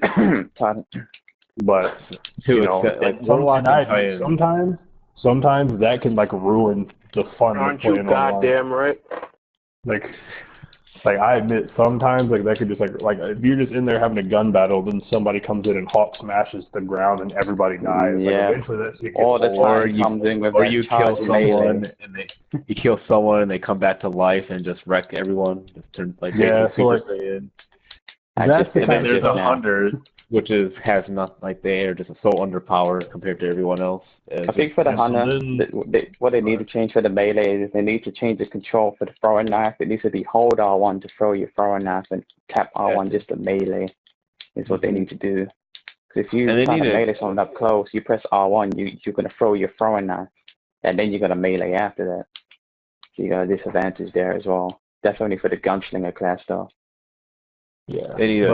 Titan. But, you know, sometimes that can, like, ruin the fun of playing online. Aren't you goddamn right? Like I admit, sometimes like that could just like if you're just in there having a gun battle, then somebody comes in and hawk smashes the ground and everybody dies. Yeah. Like eventually that shit gets All the old. time comes in with or that you charge kill melee. someone and you kill someone and they come back to life and just wreck everyone. Just turn like yeah, so like that's the kind. There's 100, which has not like they are just so underpowered compared to everyone else. I think for the hunter, what they need to change for the melee is they need to change the control for the throwing knife. It needs to be hold R1 to throw your throwing knife and tap R1 just to melee. Is what they need to do. Because if you try to melee someone up close, you press R1, you're gonna throw your throwing knife, and then you're gonna melee after that. So you got a disadvantage there as well. That's only for the gunslinger class though. Yeah, they need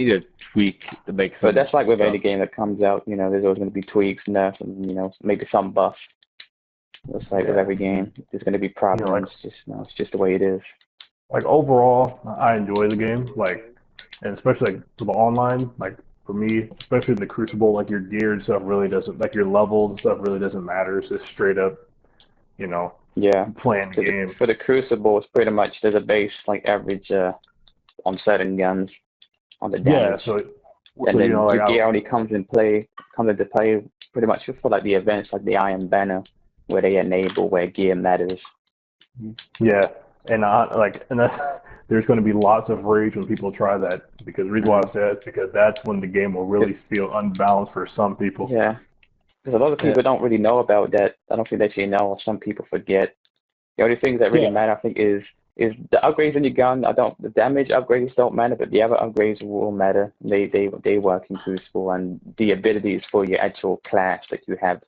to tweak to make. But that's like with any game that comes out. You know, there's always going to be tweaks, nerfs, and maybe some buffs. It's like with every game, there's going to be problems. It's just the way it is. Like overall, I enjoy the game. Like, and especially like for the online. Like for me, especially the Crucible, like your gear and stuff really doesn't. Like your levels and stuff really doesn't matter. It's just straight up, playing the game. For the Crucible, it's pretty much there's a base like average. On certain guns, on the damage. Yeah, and then your gear only comes into play pretty much for like the events like the Iron Banner, where they enable where gear matters. Yeah, and there's going to be lots of rage when people try that, because the reason why I say that is because that's when the game will really feel unbalanced for some people. Yeah, because a lot of people don't really know about that. I don't think they actually know, or some people forget. The only things that really matter, I think, is the upgrades in your gun. The damage upgrades don't matter, but the other upgrades will matter. They work in Crucible, and the abilities for your actual class that you have.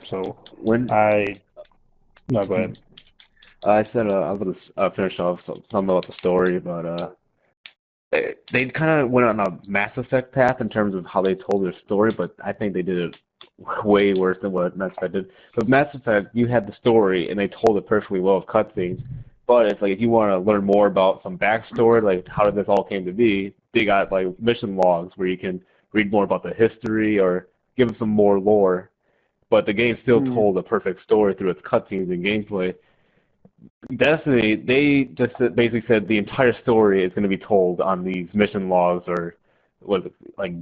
So go ahead. I said I was going to finish off something about the story, but they kind of went on a Mass Effect path in terms of how they told their story, but I think they did it way worse than what Mass Effect did. But Mass Effect, you had the story, and they told it perfectly well with cutscenes. But it's like if you want to learn more about some backstory, like how did this all came to be, they got like mission logs where you can read more about the history or give them some more lore. But the game still told a perfect story through its cutscenes and gameplay. Destiny, they just basically said the entire story is going to be told on these mission logs, or what is it, like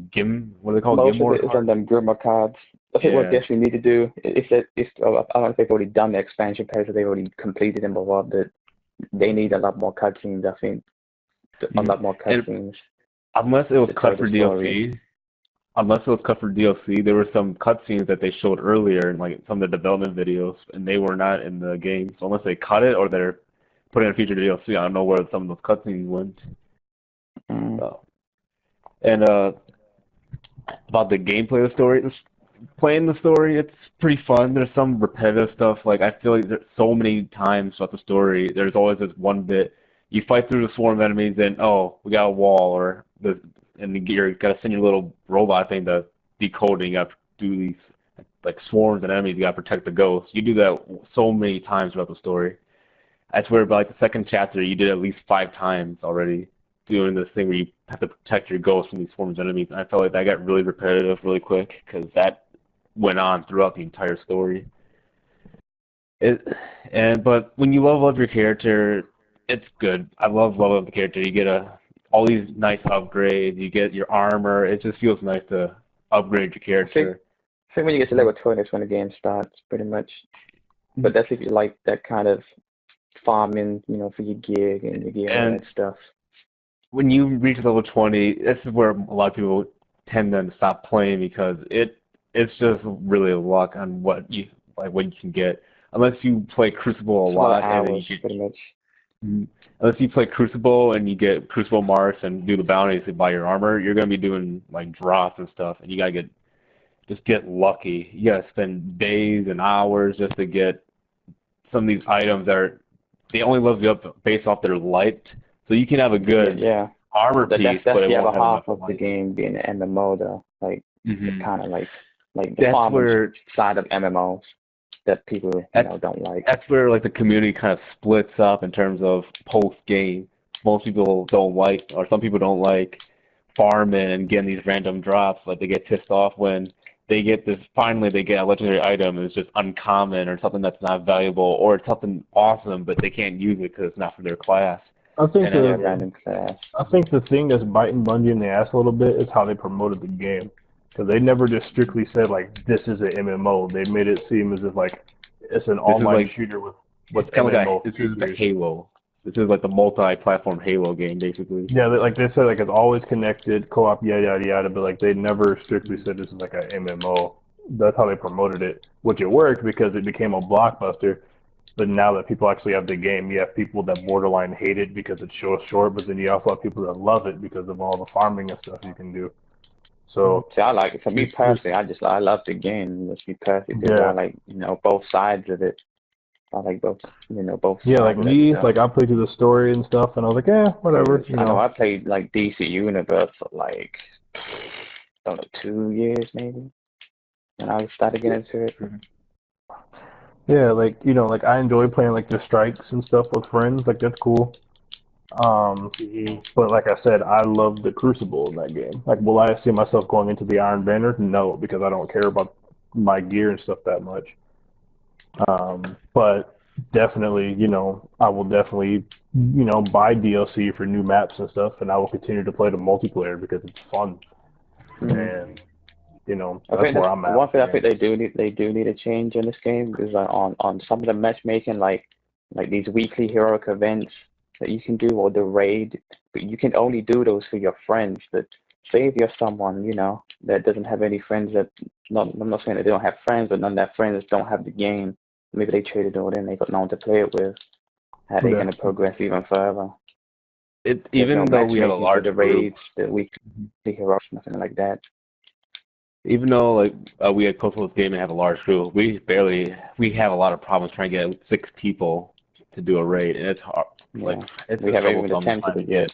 what are they called? Most of it is on them Grimoire cards. I think what Destiny need to do is that I don't know if they've already done the expansion page or they've already completed them or what, but they need a lot more cutscenes, I think. A lot more cutscenes. Unless it was cut for DLC. Unless it was cut for DLC, there were some cutscenes that they showed earlier in like some of the development videos, and they were not in the game. So unless they cut it or they're putting in future DLC, I don't know where some of those cutscenes went. And about the gameplay of the story, playing the story, it's pretty fun. There's some repetitive stuff. Like I feel like there's so many times throughout the story, there's always this one bit. You fight through the swarm of enemies, and we got a wall, and you got to send your little robot thing to decode, and you got to do these like swarms and enemies. You got to protect the ghosts. You do that so many times throughout the story. I swear, by like the second chapter, you did it at least 5 times already, doing this thing where you have to protect your ghosts from these swarms of enemies. And I felt like that got really repetitive really quick, because that went on throughout the entire story. But when you level up your character, it's good. I love leveling up the character. You get all these nice upgrades. You get your armor. It just feels nice to upgrade your character. I think when you get to level 20, that's when the game starts, pretty much. But that's if you like that kind of farming, for your gig and your gear and that stuff. When you reach level 20, this is where a lot of people tend to stop playing, because it's just really luck on what you can get. Unless you play Crucible a lot, and then you get, pretty much. Unless you play Crucible and you get Crucible marks and do the bounties to buy your armor, you're gonna be doing like drops and stuff, and you gotta get just get lucky. You gotta spend days and hours just to get some of these items that they only level you up based off their light. So you can have a good armor piece, but it the won't other have half enough of the game being an MMO though. Like kind of like the that's farming where side of MMOs that people don't like. That's where like the community kind of splits up in terms of post game. Most people don't like, or some people don't like farming and getting these random drops. Like they get pissed off when they get this. Finally, they get a legendary item and it's just uncommon or something that's not valuable, or it's something awesome but they can't use it because it's not for their class. I think random class. I think the thing that's biting Bungie in the ass a little bit is how they promoted the game. Because they never just strictly said, like, this is an MMO. They made it seem as if, like, it's an online shooter with MMO This is the Halo. This is like the multi-platform Halo game, basically. Yeah, they said, like, it's always connected, co-op, yada, yada, yada, but, like, they never strictly said this is, like, an MMO. That's how they promoted it, which it worked because it became a blockbuster. But now that people actually have the game, you have people that borderline hate it because it's so short, but then you also have people that love it because of all the farming and stuff you can do. So see, I like it. For me personally, I love the game. Let's be perfect. I like both sides of it. I like both both. Yeah, like me, like I played through the story and stuff, and I was like, whatever. I know I played like DC Universe for like I don't know 2 years maybe, and I started getting into it. Yeah, like like I enjoy playing like the strikes and stuff with friends. Like that's cool. But like I said, I love the Crucible in that game. Like, will I see myself going into the Iron Banner? No, because I don't care about my gear and stuff that much. But definitely, I will definitely, buy DLC for new maps and stuff, and I will continue to play the multiplayer because it's fun. And that's where I'm at. One thing I think they do need a change in this game is like on some of the matchmaking, like these weekly heroic events that you can do, or the raid, but you can only do those for your friends. But say if you're someone that doesn't have any friends, I'm not saying that they don't have friends, but none of their friends don't have the game. Maybe they traded all in, they got no one to play it with. How are they going to progress even further? Even though we have a large raids, the weekly heroics, nothing like that. Even though like we at Coastal Game and have a large crew, we have a lot of problems trying to get 6 people to do a raid, and it's hard. Like we haven't even attempted to get.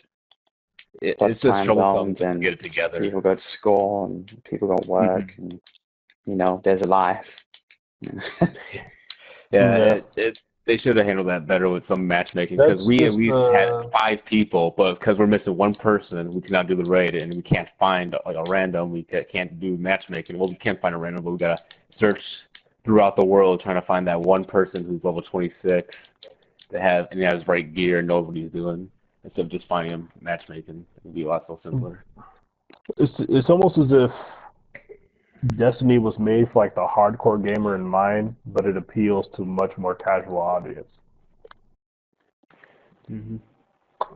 It's just troublesome to get it together. People go to school and people go to work, and there's a life. They should have handled that better with some matchmaking, because we at least had 5 people, but because we're missing one person, we cannot do the raid, and we can't find like a random. We can't do matchmaking. Well, we can't find a random, but we gotta search throughout the world trying to find that one person who's level 26 that has right gear and knows what he's doing, instead of just finding him matchmaking. It would be a lot simpler. It's almost as if Destiny was made for like the hardcore gamer in mind, but it appeals to a much more casual audience.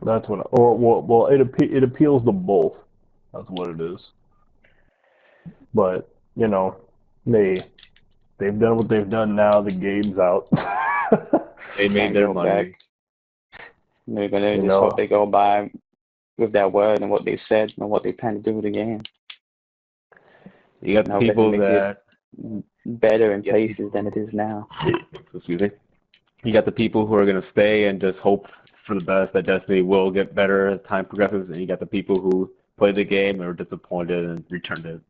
That's what. It appeals to both. That's what it is. But they've done what they've done. Now the game's out. They made their money. They're gonna just hope they go by with that word and what they said and what they plan to do with the game. You got the people that better in places than it is now. Excuse me. You got the people who are going to stay and just hope for the best that Destiny will get better as time progresses, and you got the people who played the game and were disappointed and returned it.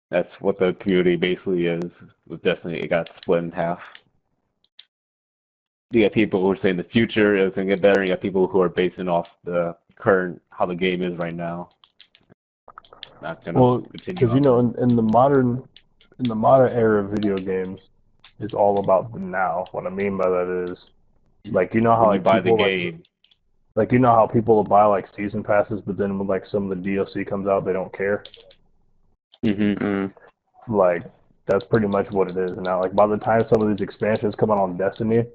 That's what the community basically is with Destiny. It got split in half. You got people who are saying the future is going to get better, and you got people who are basing off the current, how the game is right now. Well, because in the modern era of video games, it's all about the now. What I mean by that is, like how you buy the game, like how people will buy like season passes, but then when like some of the DLC comes out, they don't care. Like that's pretty much what it is now. Like by the time some of these expansions come out on Destiny,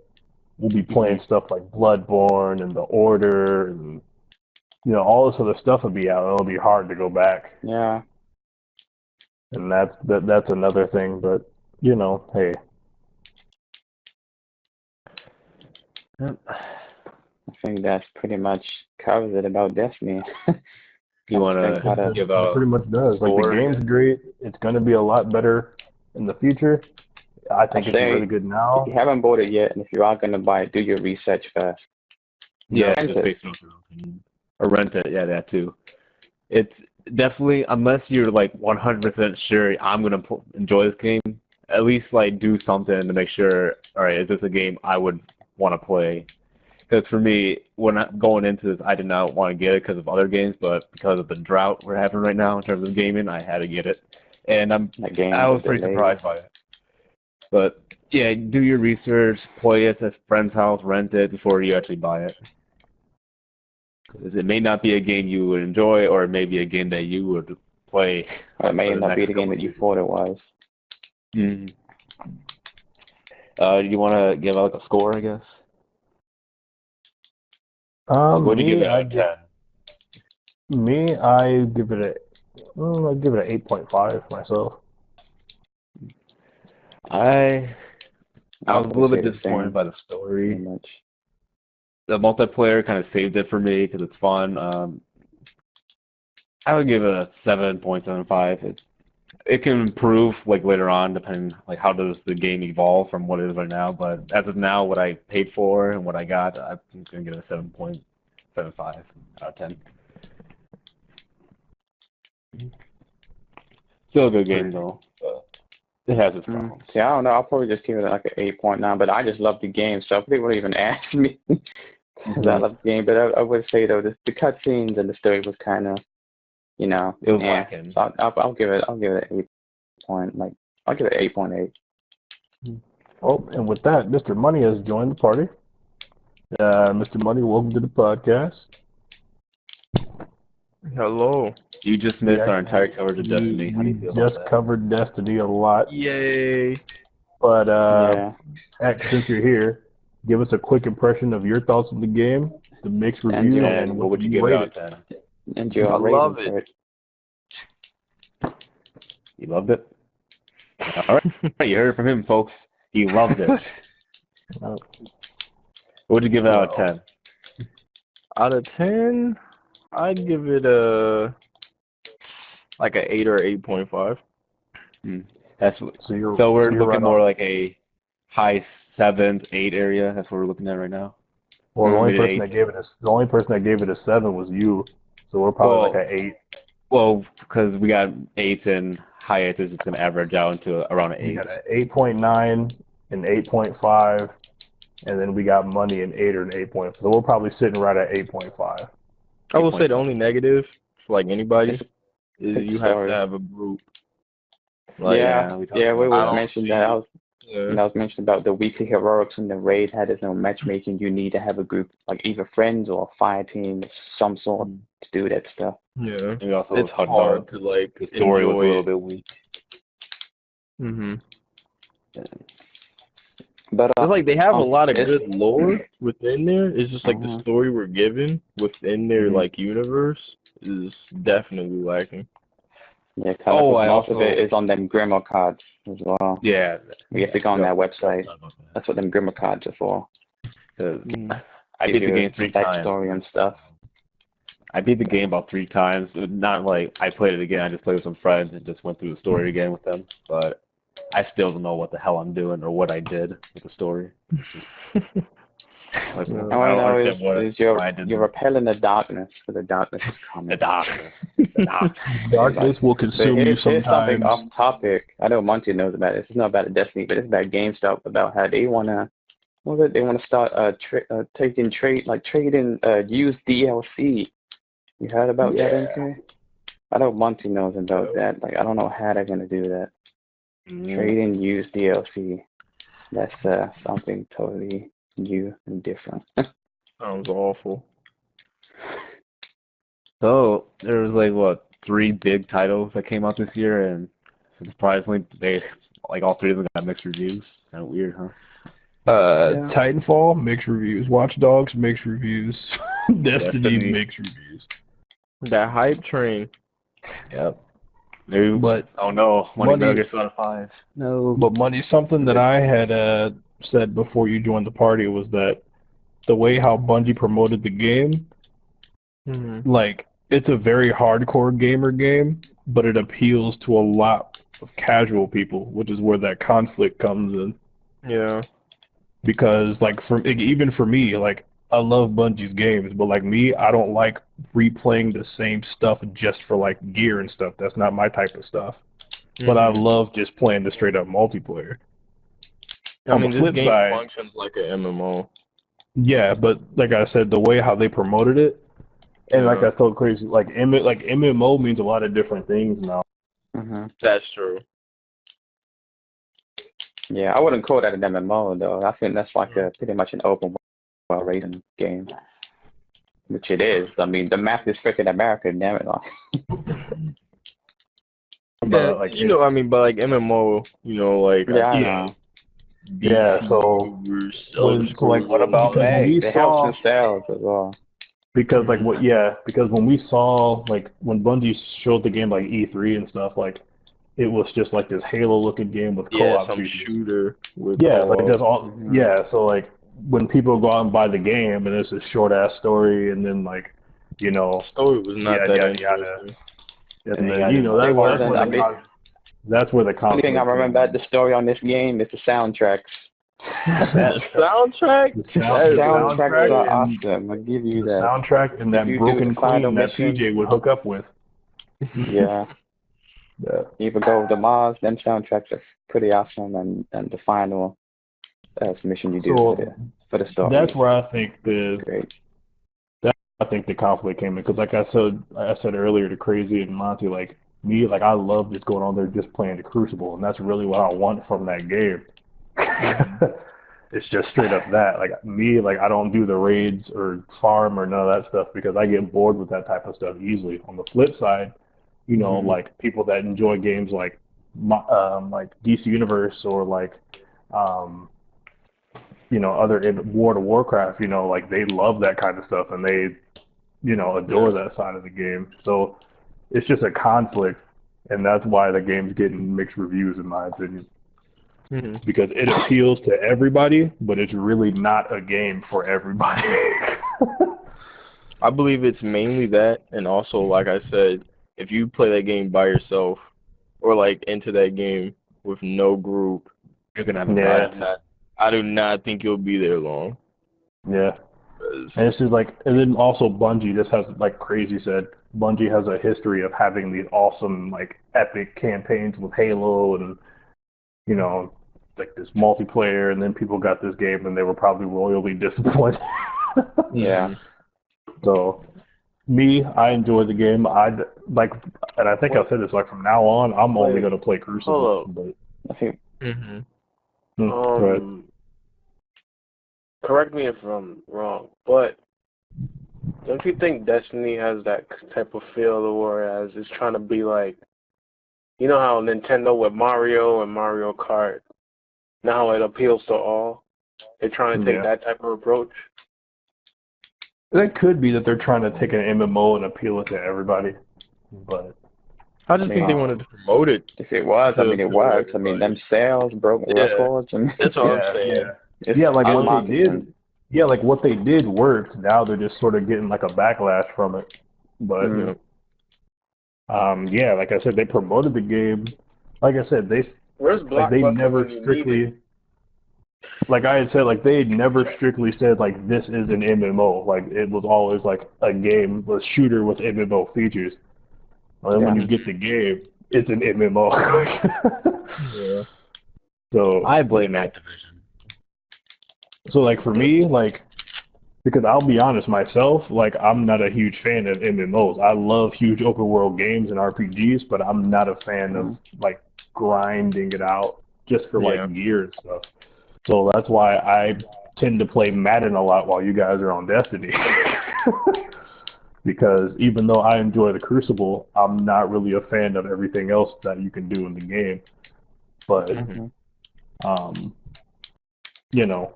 we'll be playing stuff like Bloodborne and The Order and all this other stuff will be out. It'll be hard to go back. Yeah. And that's another thing, but hey. I think that's pretty much covers it about Destiny. You want think how to to- give It a pretty much does. Like, the score? game's great. It's going to be a lot better in the future. I think it's say really good If now. you haven't bought it yet, and if you are gonna buy it, do your research first. Yeah, Rent just it. based on your opinion. Or rent it, yeah, that too. It's definitely, unless you're like 100% sure I'm gonna enjoy this game, at least like do something to make sure. All right, is this a game I would want to play? Because for me, when I'm going into this, I did not want to get it because of other games, but because of the drought we're having right now in terms of gaming, I had to get it, and That game I was is pretty delayed. surprised by it. But yeah, do your research, play it at a friend's house, rent it before you actually buy it. Because it may not be a game you would enjoy, or it may be a game that you would play. Or it may for the not be next the game couple that you years. thought it was. Mm. You want to give out like a score, I guess? What would you give it out of 10? I give it I give it an 8.5 myself. I was a little bit say the disappointed same, by the story. pretty much. The multiplayer kind of saved it for me because it's fun. I would give it a 7.75. It can improve like later on, depending like how does the game evolve from what it is right now. But as of now, what I paid for and what I got, I'm gonna give it a 7.75 out of 10. Still a good game though. But it has its problems. See, I don't know. I'll probably just give it like an 8.9. But I just love the game, so people would even ask me because I love the game. But I would say though, the cutscenes and the story was kind of, It was lacking. So I'll give it 8 point. Like I'll give it 8.8. Oh, and with that, Mr. Money has joined the party. Mr. Money, welcome to the podcast. Hello. You just missed Yeah, our entire coverage of Destiny. How do you feel We about just that? covered Destiny a lot, Yay. but Yeah. heck, since you're here, give us a quick impression of your thoughts of the game, the mixed review, And and what would you give it out of 10? And your I love rating for it. You loved it? All right. You heard it from him, folks. He loved it. What would you give it out of 10? Out of 10, I'd give it like an 8 or 8.5. That's So we're you're looking right more on. like a high 7, 8 area. That's what we're looking at right now. Well, the only person Maybe that gave it a 7 was you, so we're probably like an 8. Well, because we got 8 and high 8 is just going to average out into around an 8. We got an 8.9, an 8.5, and then we got Money an 8 or an 8.5. So we're probably sitting right at 8.5. I will say the only negative for like anybody is it's you have sorry. to have a group. We mentioned that. I was mentioning about the weekly heroics and the raid had its own matchmaking. You need to have a group, like either friends or a fire team of some sort to do that stuff. Yeah. And also It's hard to like the story was a enjoy little it. bit weak. But It's like they have a lot of it's- good lore within there. It's just like the story we're given within their like universe is definitely lacking. Yeah, most of it is on them Grimoire cards as well. Yeah. You have to go on that website. That's what them Grimoire cards are for. I beat the game 3 times. Backstory and stuff. I beat the game about 3 times. Not like I played it again. I just played with some friends and just went through the story again with them. But I still don't know what the hell I'm doing or what I did with the story. Like, All I know is you're repelling the darkness, for the darkness is coming. The darkness. The darkness. Darkness will consume you Here's something sometimes. off topic. I know Monty knows about this. It's not about Destiny, but it's about GameStop, about how they wanna start trading used DLC. You heard about that, MK? I know Monty knows about that. Like, I don't know how they're gonna do that. Trading used DLC. That's something totally new and different. Sounds awful. So there was like what 3 big titles that came out this year, and surprisingly, they like all 3 of them got mixed reviews. Kind of weird, huh? Titanfall, mixed reviews. Watch Dogs, mixed reviews. Destiny, mixed reviews. That hype train. Yep. No, But oh no, Money gets out of 5. No. But Money, something that I had said before you joined the party was that the way how Bungie promoted the game, like it's a very hardcore gamer game, but it appeals to a lot of casual people, which is where that conflict comes in. Yeah. Because like even for me, like I love Bungie's games, but like me, I don't like replaying the same stuff just for like gear and stuff. That's not my type of stuff. But I love just playing the straight up multiplayer. I mean, this game functions like an MMO. Yeah, but like I said, the way how they promoted it, and like I told crazy, like MMO means a lot of different things now. That's true. Yeah, I wouldn't call that an MMO though. I think that's like pretty much an open world racing game, which it is. I mean, the map is freaking America, damn it. Yeah, like, you know, I mean, but like MMO, you know, like so like what about May? It helps in sales as well. Because like because when we saw like when Bungie showed the game like E3 and stuff, like it was just like this Halo looking game with co-op shooter with like just all so like when people go out and buy the game and it's a short ass story and then like, you know, story was not that interesting. And then you know that's where the conflict. Only thing I remember about the story on this game is the soundtracks. The soundtrack? The soundtracks are awesome. I'll give you that. Soundtrack and that broken queen that PJ would hook up with. Yeah. Even go with the Mars, them soundtracks are pretty awesome, and the final mission you do for the story. That's where I think the conflict came in, because like I said earlier to Crazy and Monty, like me, like I love just going on there just playing the Crucible, and that's really what I want from that game. It's just straight up that. Like me, like I don't do the raids or farm or none of that stuff because I get bored with that type of stuff easily. On the flip side, you know, like people that enjoy games like DC Universe or like you know, other World of Warcraft, you know, like they love that kind of stuff and they, you know, adore that side of the game. So it's just a conflict, and that's why the game's getting mixed reviews in my opinion. Because it appeals to everybody, but it's really not a game for everybody. I believe it's mainly that, and also, like I said, if you play that game by yourself, or like into that game with no group, you're gonna have a bad time. I do not think you'll be there long. Yeah. And it's just like, and then also Bungie just has, like Crazy said, Bungie has a history of having these awesome, like, epic campaigns with Halo and, you know, like this multiplayer, and then people got this game and they were probably royally disappointed. So, me, I enjoy the game. And I think I said this, like, from now on, I'm only going to play Crucible. But I think. Correct me if I'm wrong, but don't you think Destiny has that type of feel whereas it's trying to be like, you know how Nintendo with Mario and Mario Kart, now it appeals to all? They're trying to take that type of approach? That could be that they're trying to take an MMO and appeal it to everybody, but I just think they wanted to promote it. If it was, I mean, it works. I mean, them sales broke records. And that's all I'm saying. Like what they did. Yeah, like what they did worked. Now they're just sort of getting like a backlash from it. But like I said, they promoted the game. Like I said, they never strictly. Like I had said, like they never strictly said like this is an MMO. Like it was always like a game, a shooter with MMO features. And then when you get the game, it's an MMO. So I blame Activision. So like for me, like because I'll be honest myself, like I'm not a huge fan of MMOs. I love huge open world games and RPGs, but I'm not a fan of like grinding it out just for like gear and stuff. So that's why I tend to play Madden a lot while you guys are on Destiny. Because even though I enjoy the Crucible, I'm not really a fan of everything else that you can do in the game. But you know,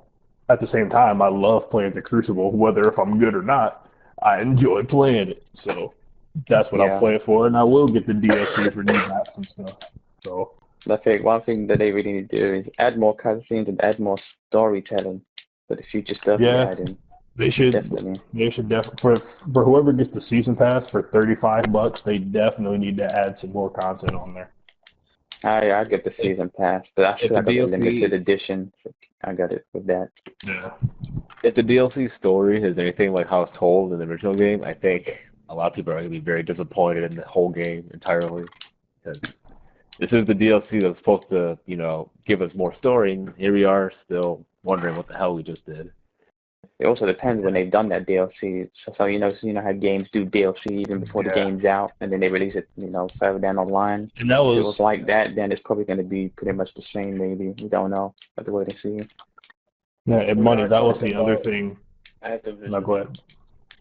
at the same time, I love playing the Crucible, whether if I'm good or not. I enjoy playing it, so that's what I'll play it for, and I will get the DLC for new maps and stuff. So I think one thing that they really need to do is add more cutscenes and add more storytelling for the future stuff they add in. They should Definitely. for whoever gets the season pass for $35, they definitely need to add some more content on there. I get the season pass, but I If feel the like a DLC limited edition. So I got it with that. Yeah. If the DLC story is anything like how it's told in the original game, I think a lot of people are going to be very disappointed in the whole game entirely. Because this is the DLC that's supposed to, give us more story, and here we are still wondering what the hell we just did. It also depends when they've done that DLC. So you know how games do DLC even before the game's out, and then they release it, further down the line. And that was, if it was like that, then it's probably going to be pretty much the same. Maybe we don't know. Have to wait and see. yeah, and money. That was the other thing. Activision. No, go ahead.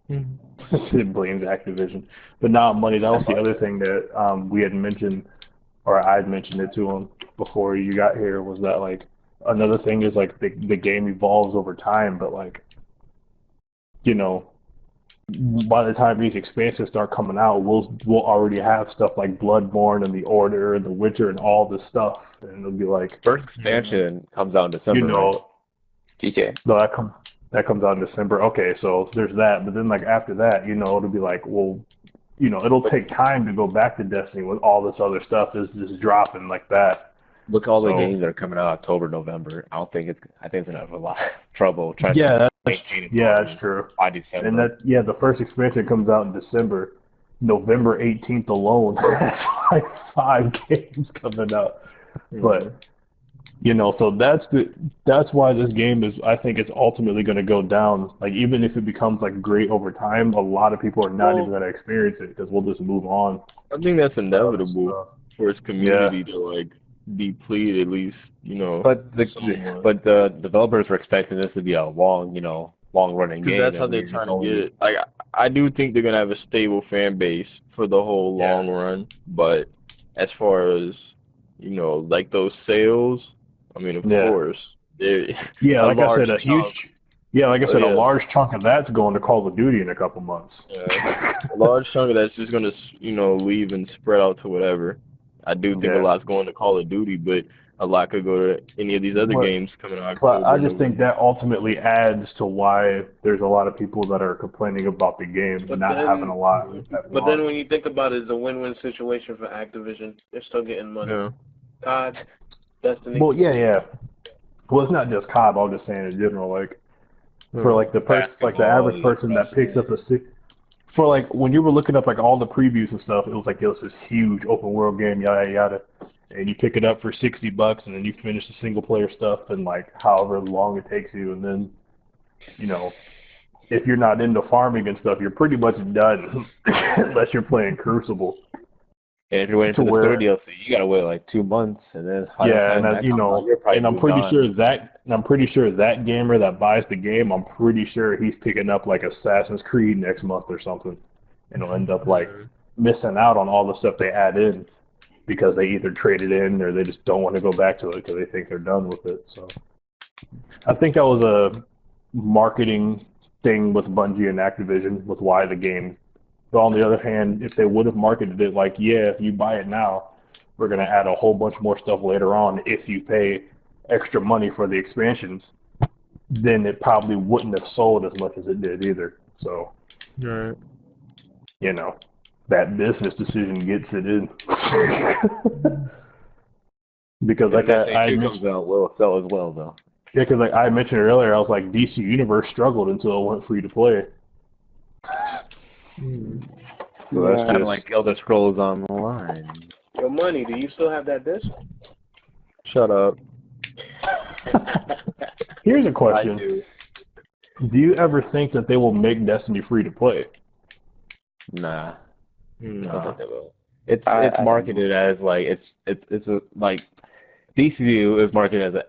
It blames Activision, but now money. That was the other thing that we had mentioned, or I had mentioned it to him before you got here. Was that like another thing is like the game evolves over time, but like by the time these expansions start coming out, we'll already have stuff like Bloodborne and The Order and The Witcher and all this stuff, and it'll be like First expansion comes out in December. TJ. No, that comes out in December. Okay, so there's that, but then like after that, it'll be like, well, it'll take time to go back to Destiny with all this other stuff is just dropping like that. Look, all the games that are coming out October, November. I think it's gonna have a lot of trouble trying to maintain it. Yeah, that's true. By December. And the first expansion comes out in December. November 18th alone, that's like 5 games coming out. But so that's why this game is. I think it's ultimately going to go down. Like even if it becomes like great over time, a lot of people are not even going to experience it because we'll just move on. I think that's inevitable for its community to like deplete at least, But the developers were expecting this to be a long running game. That's how they're trying to get it. Like I do think they're gonna have a stable fan base for the whole long run. But as far as like those sales, I mean, of course, like I said, a large chunk of that's going to Call of Duty in a couple months. Yeah, a large chunk of that's just gonna leave and spread out to whatever. I do think a lot's going to Call of Duty, but a lot could go to any of these other games coming out. But I just think that ultimately adds to why there's a lot of people that are complaining about the game not having a lot. But then when you think about it, it's a win-win situation for Activision. They're still getting money. Yeah. COD, Destiny. Well, yeah. Well, it's not just COD. I'm just saying in general, like for like the average person that picks up for like when you were looking up like all the previews and stuff, it was like this huge open world game, yada yada, and you pick it up for $60 and then you finish the single player stuff in like however long it takes you, and then if you're not into farming and stuff, you're pretty much done unless you're playing Crucible. And if you're waiting for the third DLC, you gotta wait like 2 months, and then and I'm pretty sure that gamer that buys the game, I'm pretty sure he's picking up like Assassin's Creed next month or something, and he'll end up like missing out on all the stuff they add in because they either trade it in or they just don't want to go back to it because they think they're done with it. So I think that was a marketing thing with Bungie and Activision with why the game. But on the other hand, if they would have marketed it like, if you buy it now, we're going to add a whole bunch more stuff later on if you pay extra money for the expansions, then it probably wouldn't have sold as much as it did either. So, that business decision gets it in. Because like I mentioned, will sell as well, though. Yeah, because like I mentioned earlier, I was like, DC Universe struggled until it went free to play. So that's kind of like Elder Scrolls Online. Your money, do you still have that disc? Shut up. Here's a question. Do you ever think that they will make Destiny free to play? Nah. I don't think they will. It's marketed as like it's a like DCU is marketed as an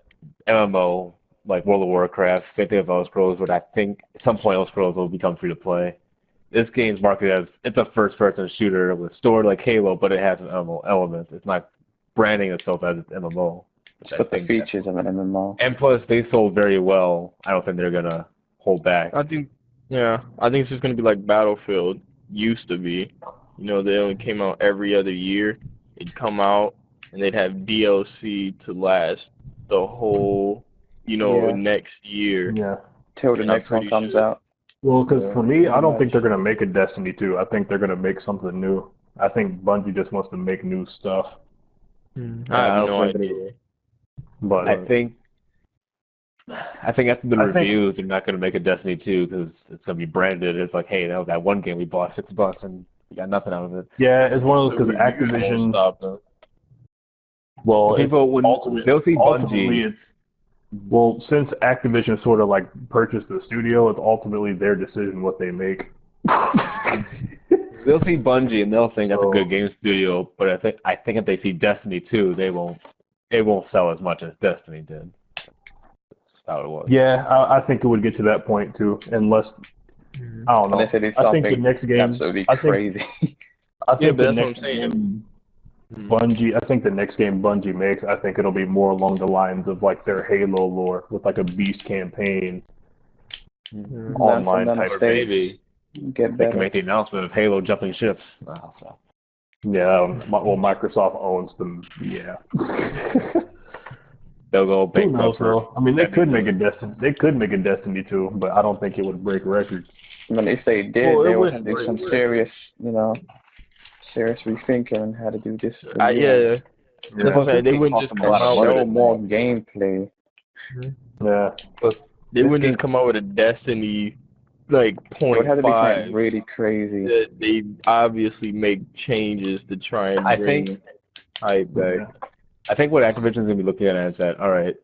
MMO like World of Warcraft, same thing with Elder Scrolls, but I think at some point Elder Scrolls will become free to play. This game's marketed as it's a first-person shooter with story like Halo, but it has an MMO element. It's not branding itself as an MMO. But the features of an MMO. And plus, they sold very well. I don't think they're gonna hold back. I think it's just gonna be like Battlefield used to be. They only came out every other year. It'd come out and they'd have DLC to last the whole, next year. Till the next one comes out. Well, because for me, I don't think they're gonna make a Destiny 2. I think they're gonna make something new. I think Bungie just wants to make new stuff. I have no idea. But I think after the reviews, they're not gonna make a Destiny 2 because it's gonna be branded. It's like, hey, that was that one game we bought $6 and we got nothing out of it. yeah, it's one of those because Activision. Well, they'll see ultimately Bungie. it's well, since Activision sort of like purchased the studio, it's ultimately their decision what they make. They'll see Bungie and they'll think that's a good game studio, but I think if they see Destiny 2, it won't sell as much as Destiny did. That's how it was. Yeah, I think it would get to that point too, unless I don't know. I think the next game absolutely crazy. I think but the that's next what I'm saying. game Bungie. I think the next game Bungie makes, I think it'll be more along the lines of like their Halo lore with like a beast campaign, online type. Or maybe Get they better. can make the announcement of Halo jumping ships. So. Yeah, well, Microsoft owns them. Yeah. They'll go Who bankrupt. knows, though? I mean, they could make a Destiny. They could make a Destiny 2, but I don't think it would break records. When if they did, they would have to do some serious, serious rethinking on how to do this. Yeah. They wouldn't just come out with more gameplay. Yeah, but they wouldn't just come out with a Destiny like It would have to be .5. something really crazy. They obviously make changes to try and bring hype back. I think what Activision's gonna be looking at is that, all right,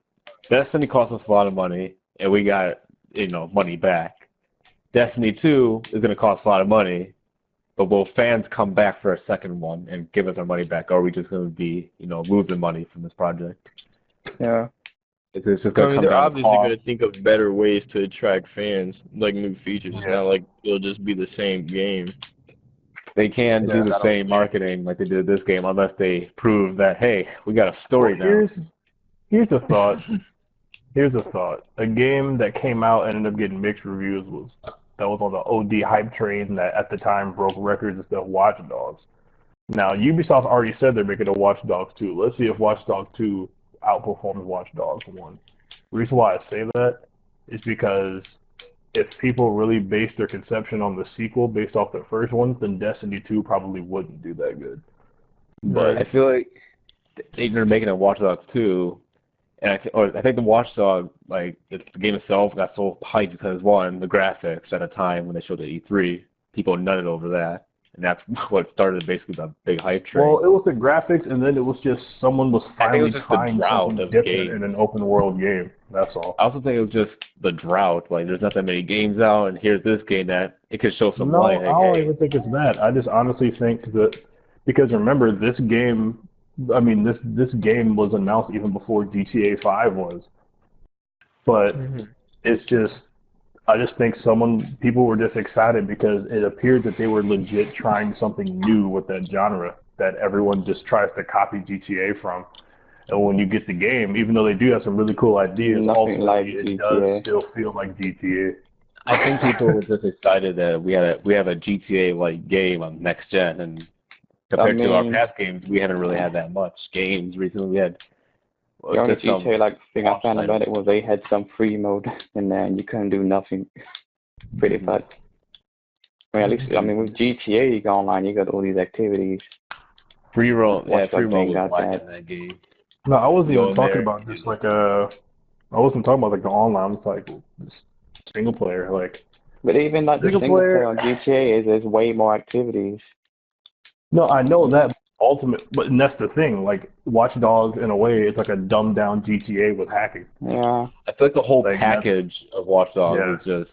Destiny cost us a lot of money and we got money back. Destiny 2 is gonna cost a lot of money, but will fans come back for a second one and give us our money back, or are we just gonna be losing money from this project? Yeah. It's just gonna come they're down obviously to going to think of better ways to attract fans, like new features. It's not like it'll just be the same game. They can't do the same marketing like they did this game unless they prove that, hey, we got a story now. Here's a thought. Here's a thought. A game that came out and ended up getting mixed reviews was on the OD hype train that at the time broke records is the Watch Dogs. Now, Ubisoft already said they're making a Watch Dogs 2. Let's see if Watch Dogs 2 outperforms Watch Dogs 1. The reason why I say that is because if people really base their conception on the sequel based off the first one, then Destiny 2 probably wouldn't do that good. But I feel like they're making a Watch Dogs 2, and I think the Watch Dogs, like the game itself, got so hyped because one, the graphics at a time when they showed the E3, people nutted over that. And that's what started basically the big hype train. Well, it was the graphics, and then it was just someone was finally trying something different in an open world game. That's all. I also think it was just the drought. Like, there's not that many games out, and here's this game that it could show some light. No, I don't even think it's that. I just honestly think that because remember, this game game was announced even before GTA 5 was. But it's just. I just think people were just excited because it appeared that they were legit trying something new with that genre that everyone just tries to copy GTA from. And when you get the game, even though they do have some really cool ideas, it does still feel like GTA. I think people were just excited that we have a GTA-like game on next gen, and compared to our past games, we haven't really had that much games recently. We had the only GTA thing I found about it was they had some free mode in there and you couldn't do nothing pretty much. At least with GTA you go online, you got all these activities. Free roam was in that game. No, I wasn't even talking about just I wasn't talking about like the online, it's like single player, like. But even like the single player on GTA there's way more activities. No, I know that. And that's the thing. Like Watch Dogs, in a way, it's like a dumbed down GTA with hacking. Yeah, I feel like the whole package of Watch Dogs is just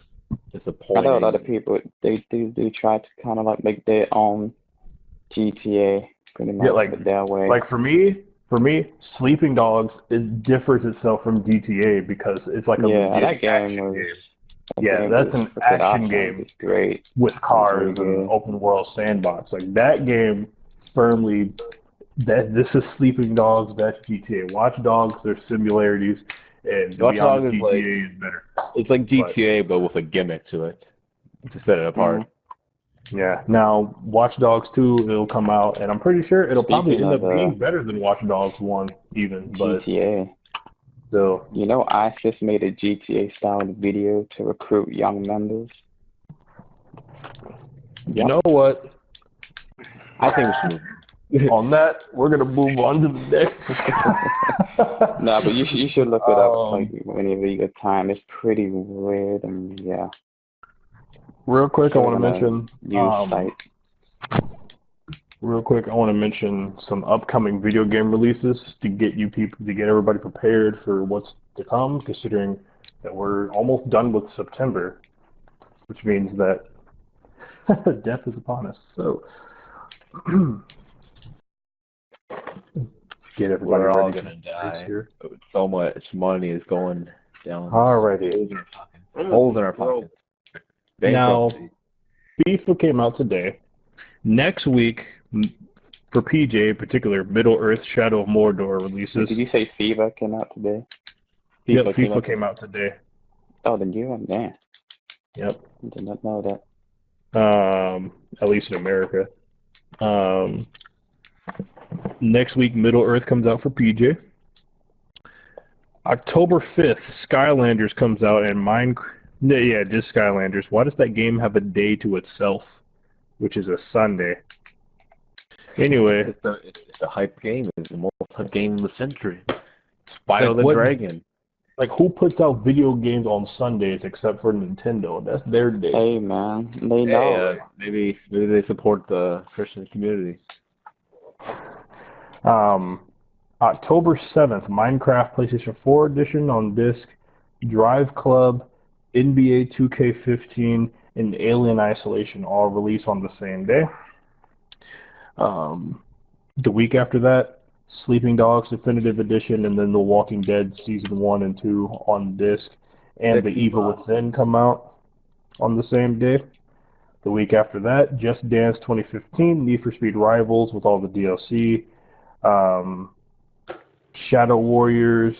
disappointing. I know a lot of people they try to kind of like make their own GTA pretty much their way. Like for me, Sleeping Dogs differs itself from GTA because it's like that game was. That's an action game. It's great with cars and open world sandbox. Like that game. Firmly, this is Sleeping Dogs, that's GTA. Watch Dogs, there's similarities, and Watch Dogs GTA is better. It's like GTA, but with a gimmick to it to set it apart. Yeah. Now, Watch Dogs 2, it'll come out, and I'm pretty sure it'll probably end up being better than Watch Dogs 1, even. But GTA. So. ISIS made a GTA-style video to recruit young members. You know what? I think we should move. On that, we're gonna move on to the next. No, but you should look it up like whenever you get time. It's pretty weird and yeah. Real quick, I want to mention site. Real quick, I want to mention some upcoming video game releases to get everybody prepared for what's to come, considering that we're almost done with September, which means that death is upon us. So, get everybody We're all ready gonna die. here. So much money is going down. Alrighty. Holes in our pockets. Now, FIFA came out today. Next week, for PJ in particular, Middle-earth Shadow of Mordor releases. Did you say FIFA came out today? Yep, FIFA came out today. Oh, the new one, man. Yep. I did not know that. At least in America. Next week, Middle-earth comes out for PJ. October 5th, Skylanders comes out, and yeah, just Skylanders. Why does that game have a day to itself, which is a Sunday? Anyway, it's a hype game. It's the most hype game of the century. Spyro the Dragon. Like, who puts out video games on Sundays except for Nintendo? That's their day. Hey, man, they know. Maybe they support the Christian community. October 7th, Minecraft PlayStation 4 edition on disc, Drive Club, NBA 2K15, and Alien Isolation all released on the same day. The week after that, Sleeping Dogs Definitive Edition, and then The Walking Dead Season 1 and 2 on disc, and The Evil Within come out on the same day. The week after that, Just Dance 2015, Need for Speed Rivals with all the DLC, Shadow Warriors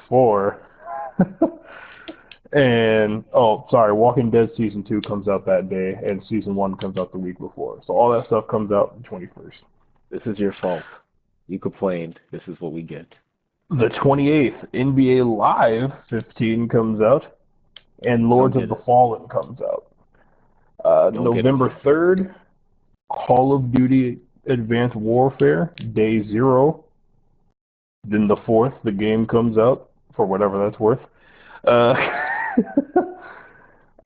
4, and Walking Dead Season 2 comes out that day, and Season 1 comes out the week before. So all that stuff comes out the 21st. This is your fault. You complained. This is what we get. The 28th, NBA Live 15 comes out, and Lords of the Fallen comes out. November 3rd, Call of Duty Advanced Warfare, Day 0. Then the 4th, the game comes out, for whatever that's worth.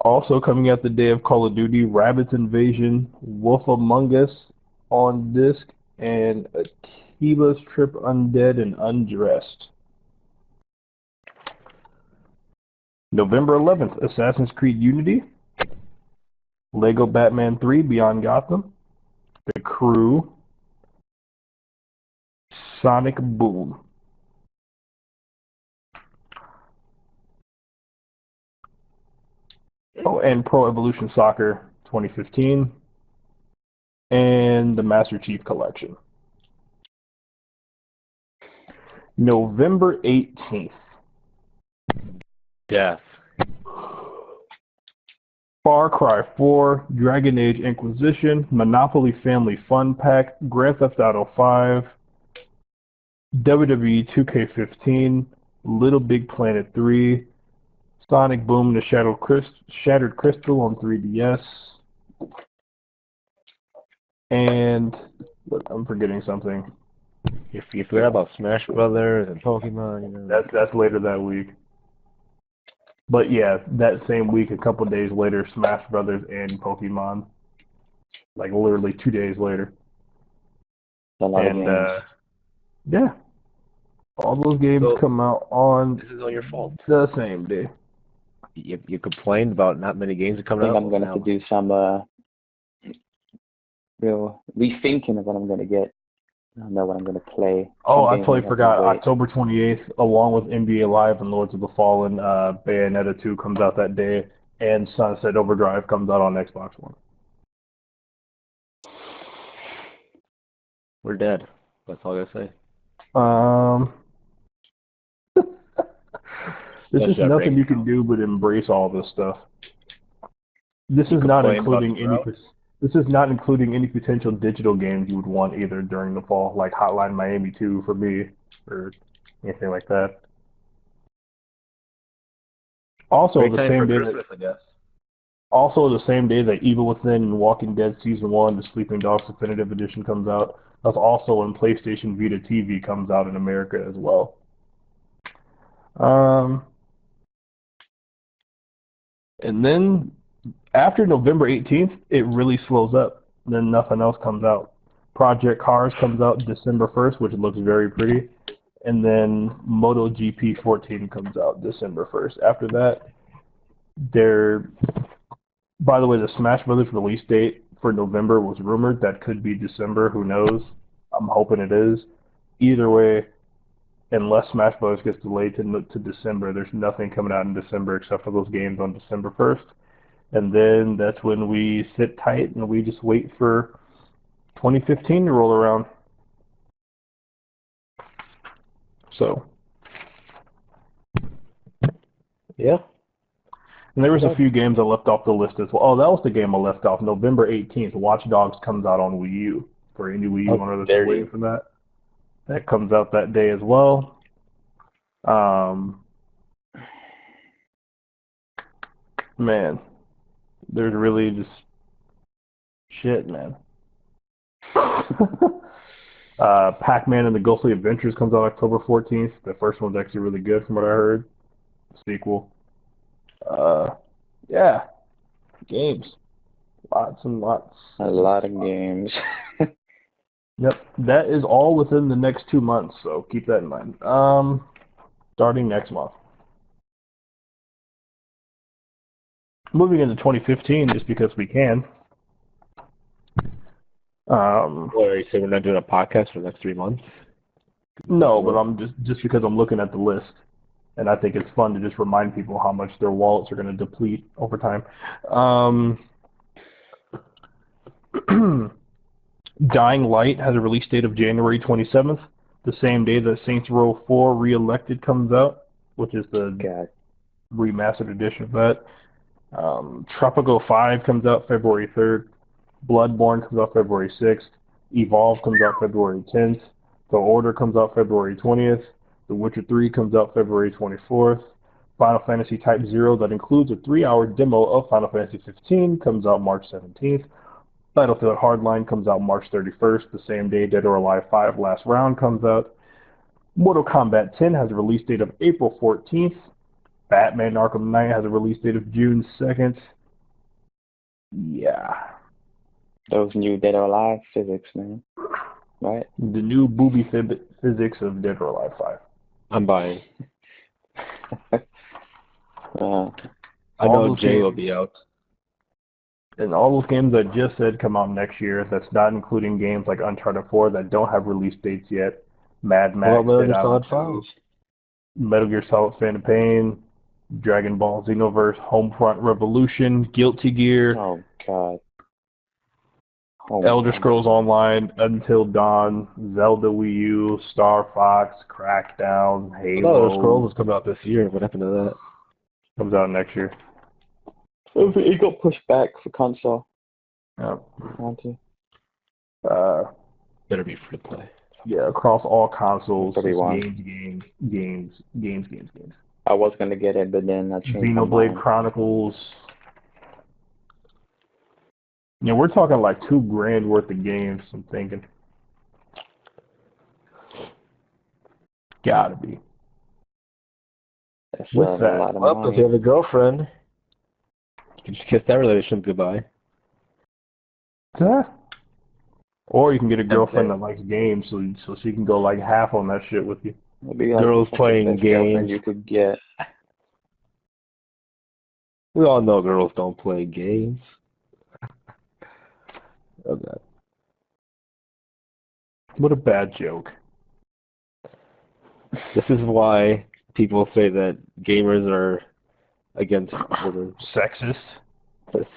Also coming out the day of Call of Duty, Rabbids Invasion, Wolf Among Us on disc, and Akiba's Trip Undead and Undressed. November 11th, Assassin's Creed Unity, Lego Batman 3 Beyond Gotham, The Crew, Sonic Boom. Oh, and Pro Evolution Soccer 2015, and the Master Chief Collection. November 18th. Death. Far Cry 4, Dragon Age Inquisition, Monopoly Family Fun Pack, Grand Theft Auto 5, WWE 2K15, Little Big Planet 3, Sonic Boom: The Shattered Crystal on 3DS, and I'm forgetting something. You forgot about Smash Brothers and Pokemon. You know. That's later that week. But yeah, that same week, a couple days later, Smash Brothers and Pokemon. Like literally 2 days later. A lot of games. Yeah, all those games come out on. This is all your fault. The same day. You complained about not many games coming out. I think I'm going to have to do some real rethinking of what I'm going to get. I don't know what I'm going to play. Oh, I totally forgot. October 28th, along with NBA Live and Lords of the Fallen, Bayonetta 2 comes out that day, and Sunset Overdrive comes out on Xbox One. We're dead. That's all I gotta say. There's just nothing you can do but embrace all this stuff. This is not including any potential digital games you would want either during the fall, like Hotline Miami 2 for me, or anything like that. Also, the same day that Also, the same day that Evil Within and Walking Dead Season 1, the Sleeping Dogs Definitive Edition comes out, that's also when PlayStation Vita TV comes out in America as well. And then after November 18th, it really slows up. Then nothing else comes out. Project Cars comes out December 1st, which looks very pretty. And then MotoGP 14 comes out December 1st. After that, by the way, the Smash Brothers release date for November was rumored. That could be December. Who knows? I'm hoping it is. Either way, unless Smash Brothers gets delayed to December, there's nothing coming out in December except for those games on December 1st. And then that's when we sit tight and we just wait for 2015 to roll around. So. Yeah. And there was a few games I left off the list as well. Oh, that was the game I left off. November 18th, Watch Dogs comes out on Wii U. For any Wii U owner that's waiting for that. That comes out that day as well. Man, there's really just shit, man. Pac-Man and the Ghostly Adventures comes out October 14th. The first one's actually really good from what I heard. Sequel. Yeah. Games. Lots and lots. A lot of games. Yep. That is all within the next 2 months, so keep that in mind. Starting next month. Moving into 2015 just because we can. What are you saying? We're not doing a podcast for the next 3 months? No, but I'm just because I'm looking at the list, and I think it's fun to just remind people how much their wallets are going to deplete over time. Dying Light has a release date of January 27th, the same day that Saints Row 4 Re-Elected comes out, which is the remastered edition of that. Tropico 5 comes out February 3rd. Bloodborne comes out February 6th. Evolve comes out February 10th. The Order comes out February 20th. The Witcher 3 comes out February 24th. Final Fantasy Type 0, that includes a 3-hour demo of Final Fantasy 15, comes out March 17th. Battlefield Hardline comes out March 31st, the same day Dead or Alive 5 Last Round comes out. Mortal Kombat 10 has a release date of April 14th. Batman Arkham Knight has a release date of June 2nd. Yeah. Those new Dead or Alive physics, man. Right? The new booby physics of Dead or Alive 5. I'm buying. I all know Jay will be out. And all those games I just said come out next year. That's not including games like Uncharted 4 that don't have release dates yet. Mad Max, Metal Gear Solid 5. Metal Gear Solid Phantom Pain, Dragon Ball Xenoverse, Homefront Revolution, Guilty Gear. Oh, God. Elder Scrolls Online, Until Dawn, Zelda Wii U, Star Fox, Crackdown, Halo. Elder Scrolls was coming out this year. What happened to that? Comes out next year. It got pushed back for console. Yeah. Better be free to play. Yeah, across all consoles, games. I was gonna get it, but then I changed my Xenoblade mind. Chronicles. Yeah, we're talking like $2,000 worth of games. I'm thinking. Gotta be. That's With that, a lot of Well, money. if you have a girlfriend, you can just kiss that relationship goodbye. Or you can get a girlfriend that likes games, so she can go like half on that shit with you. Maybe like Girls playing the best girlfriend games. you could get. We all know girls don't play games. Okay. What a bad joke. This is why people say that gamers are against Sexist.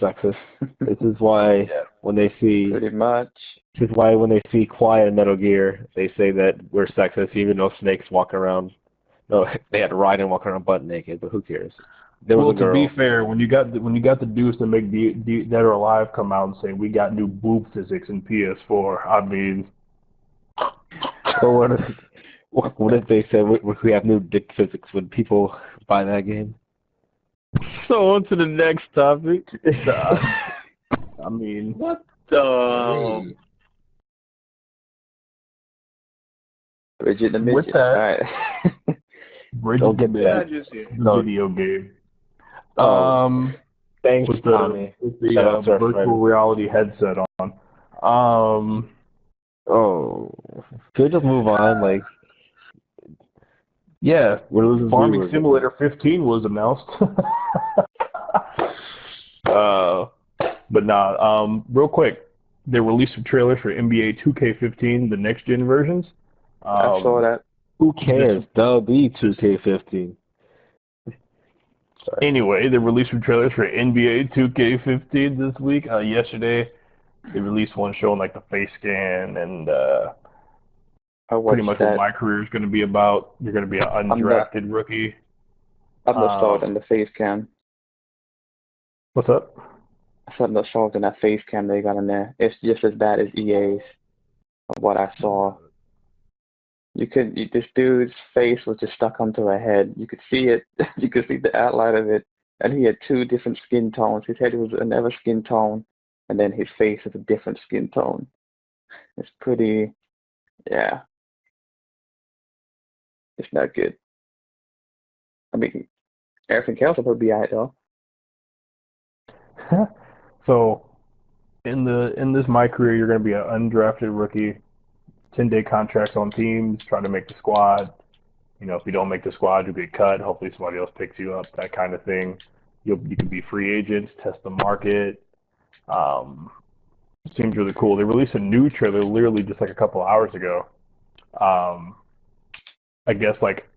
sexist. This is why when they see Pretty much. This is why when they see Quiet in Metal Gear, they say that we're sexist, even though Snake's walking around. No, they had Raiden walking around butt naked, but who cares? There was a girl. To be fair, when you got the dudes to make Dead or Alive come out and say we got new boob physics in PS4, I mean, Well, what if they said we have new dick physics? Would people buy that game? So on to the next topic. I mean, What the? Hey. Bridget the with Midget. that, Alright. Bridget Don't the get Midget, that. the No. video game. Oh. Thanks, With Tommy. the Shout out to our virtual friend. reality headset on. Oh. Can we just move on? Like, Yeah, we're losing Farming viewers. Simulator 15 was announced. But nah, real quick, they released a trailer for NBA 2K15, the next gen versions. I saw that. Who cares? That'll be 2K15. Anyway, they released some trailers for NBA 2K15 this week. Yesterday, they released one showing like the face scan and I pretty watched much that. what my career is going to be about. You're going to be an undrafted rookie. I'm not sold on the face cam. What's up? I'm not sold on that face cam they got in there. It's just as bad as EA's. Of what I saw. This dude's face was just stuck onto a head. You could see it. You could see the outline of it. And he had two different skin tones. His head was another skin tone, and then his face is a different skin tone. It's pretty, yeah. It's not good. I mean, everything else will be alright though. So, in this my career, you're going to be an undrafted rookie. 10-day contracts on teams, trying to make the squad. You know, if you don't make the squad, you'll get cut. Hopefully somebody else picks you up, that kind of thing. You can be free agents, test the market. Seems really cool. They released a new trailer literally just like a couple hours ago. I guess like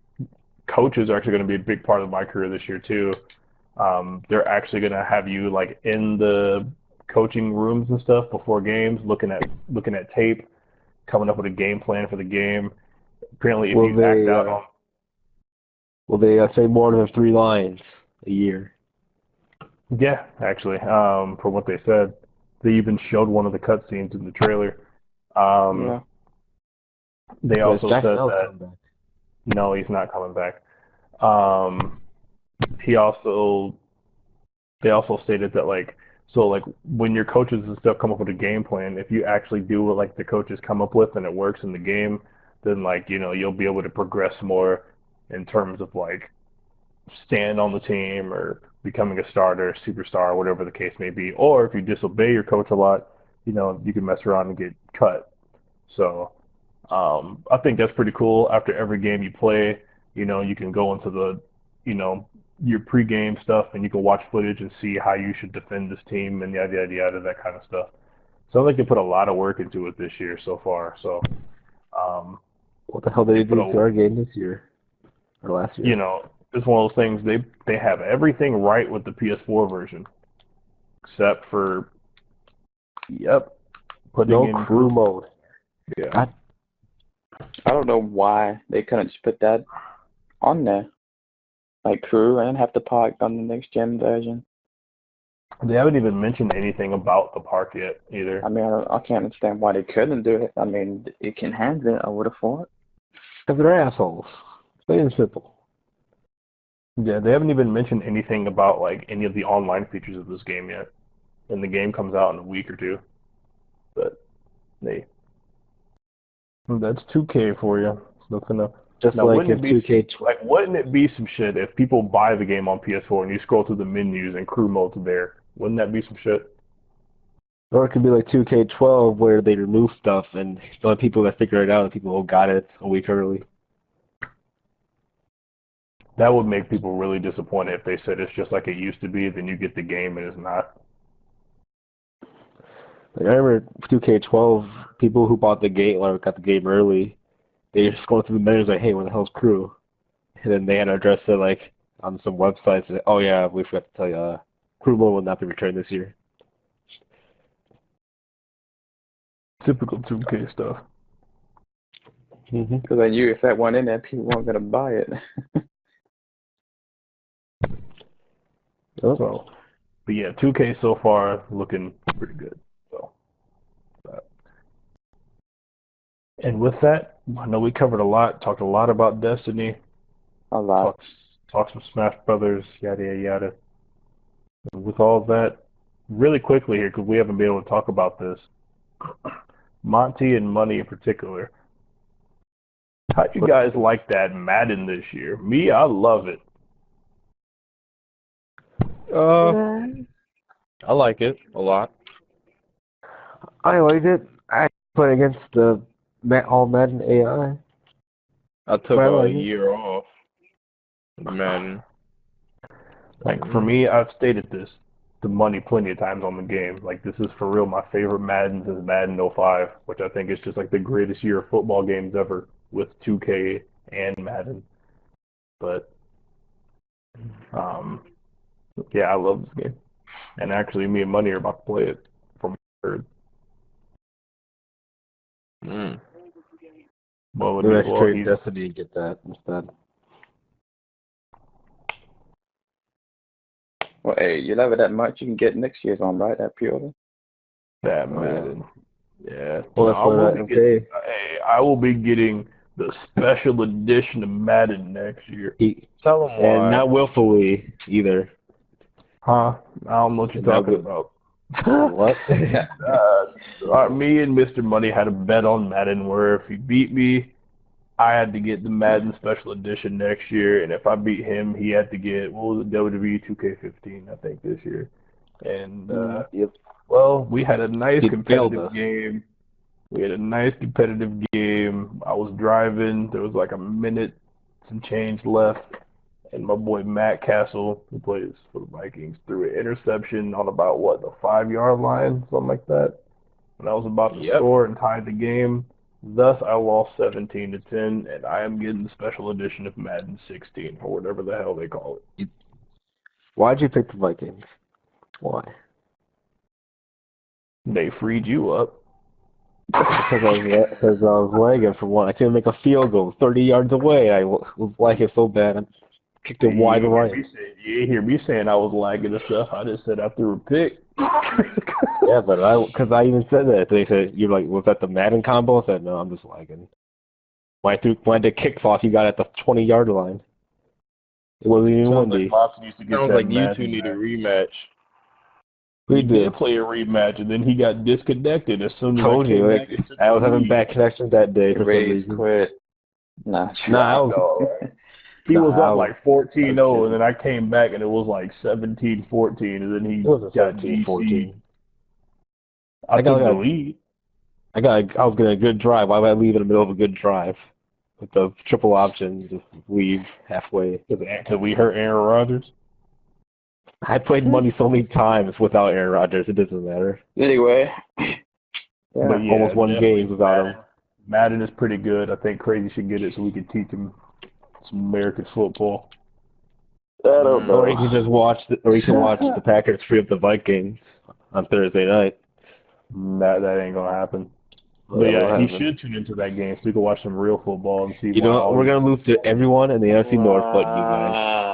coaches are actually going to be a big part of my career this year too. They're actually going to have you like in the coaching rooms and stuff before games, looking at tape, coming up with a game plan for the game. Apparently, if you act out on Will they say more than 3 lines a year? yeah, actually, from what they said, they even showed one of the cutscenes in the trailer. Yeah. They also said that back. no, he's not coming back. They also stated that like when your coaches and stuff come up with a game plan, if you actually do what like the coaches come up with and it works in the game, then like you'll be able to progress more in terms of like stand on the team or becoming a starter, superstar, whatever the case may be. Or if you disobey your coach a lot, you can mess around and get cut. So I think that's pretty cool. After every game you play, you can go into the, your pregame stuff and you can watch footage and see how you should defend this team and yada, yada, yada, that kind of stuff. So I think they put a lot of work into it this year so far. So what the hell did they do to our game this year? Or last year? It's one of those things, they have everything right with the PS4 version. Except for, putting in crew mode. Yeah. I don't know why they couldn't just put that on there. Like crew and have the park on the next gen version. They haven't even mentioned anything about the park yet either. I mean, I can't understand why they couldn't do it. I mean, it can handle it, I would have thought. Because they're assholes. Plain and simple. Yeah, they haven't even mentioned anything about like any of the online features of this game yet. And the game comes out in a week or two. But that's 2K for you. Nothing else. Just now, like if 2K... wouldn't it be some shit if people buy the game on PS4 and you scroll through the menus and crew mode's there? Wouldn't that be some shit? Or it could be like 2K12 where they remove stuff and the only people that figure it out are people who got it a week early. That would make people really disappointed if they said it's just like it used to be, then you get the game and it's not. Like I remember 2K12, people who bought the game or got the game early, they just going through the menus like, hey, where the hell's crew? And then they had to address it like on some websites. And, oh yeah, we forgot to tell you, crew mode will not be returned this year. Typical 2K stuff. Because I knew if that went in there, people weren't going to buy it. So, but yeah, 2K so far looking pretty good. So, and with that, I know we covered a lot, talked a lot about Destiny. A lot. Talked some Smash Brothers, yada yada yada. With all that, really quickly here, because we haven't been able to talk about this, Monty and Money in particular. How you guys like that Madden this year? Me, I love it. I like it a lot. I liked it. I played against the all Madden AI. I took But I a like it. year off. Man, Like for me, I've stated this to Money plenty of times on the game. Like this is for real my favorite Madden since Madden 05, which I think is just like the greatest year of football games ever with 2K and Madden. But yeah, I love this game. And actually, me and Money are about to play it from what I heard. Well, Maybe I should trade he's Destiny and get that instead. Well, hey, you love it that much, you can get next year's on, right? That pre-order. that Madden. Yeah. Well, that's what I will be getting the special edition of Madden next year. tell them why. And not willfully either. Huh? I don't know what you're talking about. What? Me and Mr. Money had a bet on Madden where if he beat me, I had to get the Madden Special Edition next year, and if I beat him, he had to get WWE 2K15, I think, this year. And well, we had a nice competitive game. We had a nice competitive game. I was driving. There was like a minute and change left, and my boy Matt Castle, who plays for the Vikings, threw an interception on about the 5-yard line, something like that. And I was about to score and tie the game. Thus, I lost 17-10, and I am getting the special edition of Madden 16, or whatever the hell they call it. Why'd you pick the Vikings? Why? They freed you up. Because I was lagging for one. I couldn't make a field goal 30 yards away. I was lagging so bad. I kicked it wide right. You hear me saying I was lagging and stuff. I just said I threw a pick. Yeah, but because I even said that. They said, you're like, was that the Madden combo? I said, no, I'm just lagging. When I did kickoff, you got at the 20-yard line. It wasn't even Sounds windy. Sounds like you two need a rematch. We did play a rematch, and then he got disconnected as soon as I came back. I was having bad connection that day for some reason. Quit. Nah, he was up like 14-0, and then I came back, and it was like 17-14, and then he got 17-14. I took the lead. I was getting a good drive. Why would I leave in the middle of a good drive? With the triple option, just leave halfway. Did we hurt Aaron Rodgers? I played Money so many times without Aaron Rodgers, it doesn't matter. Anyway. But almost won games without him. Madden is pretty good. I think Crazy should get it so we can teach him some American football. I don't know. Or he can just watch the Packers free up the Vikings on Thursday night. That ain't gonna happen. But yeah, he should tune into that game so we can watch some real football and see. You know, we're gonna lose to everyone in the NFC North but you guys.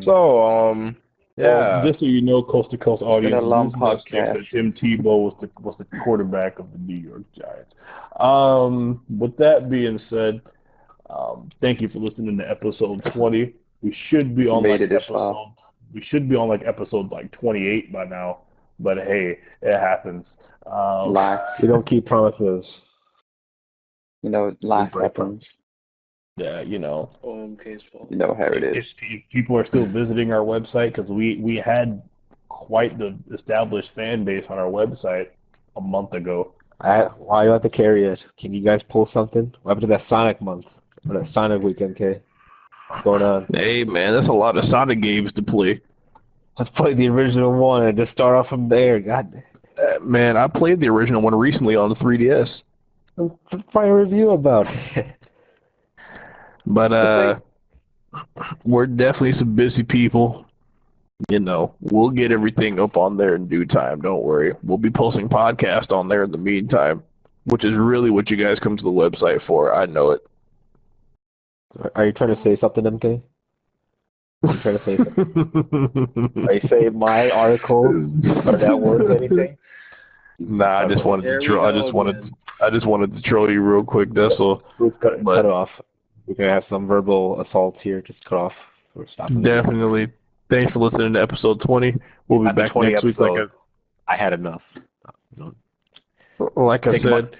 So, well, just so you know, Coast to Coast audience, a long podcast. Tim Tebow was the quarterback of the New York Giants. With that being said, thank you for listening to episode 20. We should be on episode like 28 by now, but hey, it happens. We don't keep promises. Life happens. Yeah, You know how it is. If people are still visiting our website, because we had quite the established fan base on our website a month ago. Why do you have to carry it? Can you guys pull something? What happened to that Sonic month? Or that Sonic weekend, okay? What's going on? Hey, man, that's a lot of Sonic games to play. Let's play the original one and just start off from there. God. Man, I played the original one recently on the 3DS. Let's find a review about it. But we're definitely some busy people. We'll get everything up on there in due time. Don't worry. We'll be posting podcasts on there in the meantime, which is really what you guys come to the website for. I know it. Are you trying to say something, MK? Are you trying to say something? Are you saying my articles are not worth anything? Nah, I just wanted to troll. I just wanted to troll you real quick. That's all. Cut it off. We're gonna have some verbal assaults here. Just cut off. We're stopping. Definitely. Thanks for listening to episode 20. We'll be After back 20 next week. episodes, I had enough. Like I said,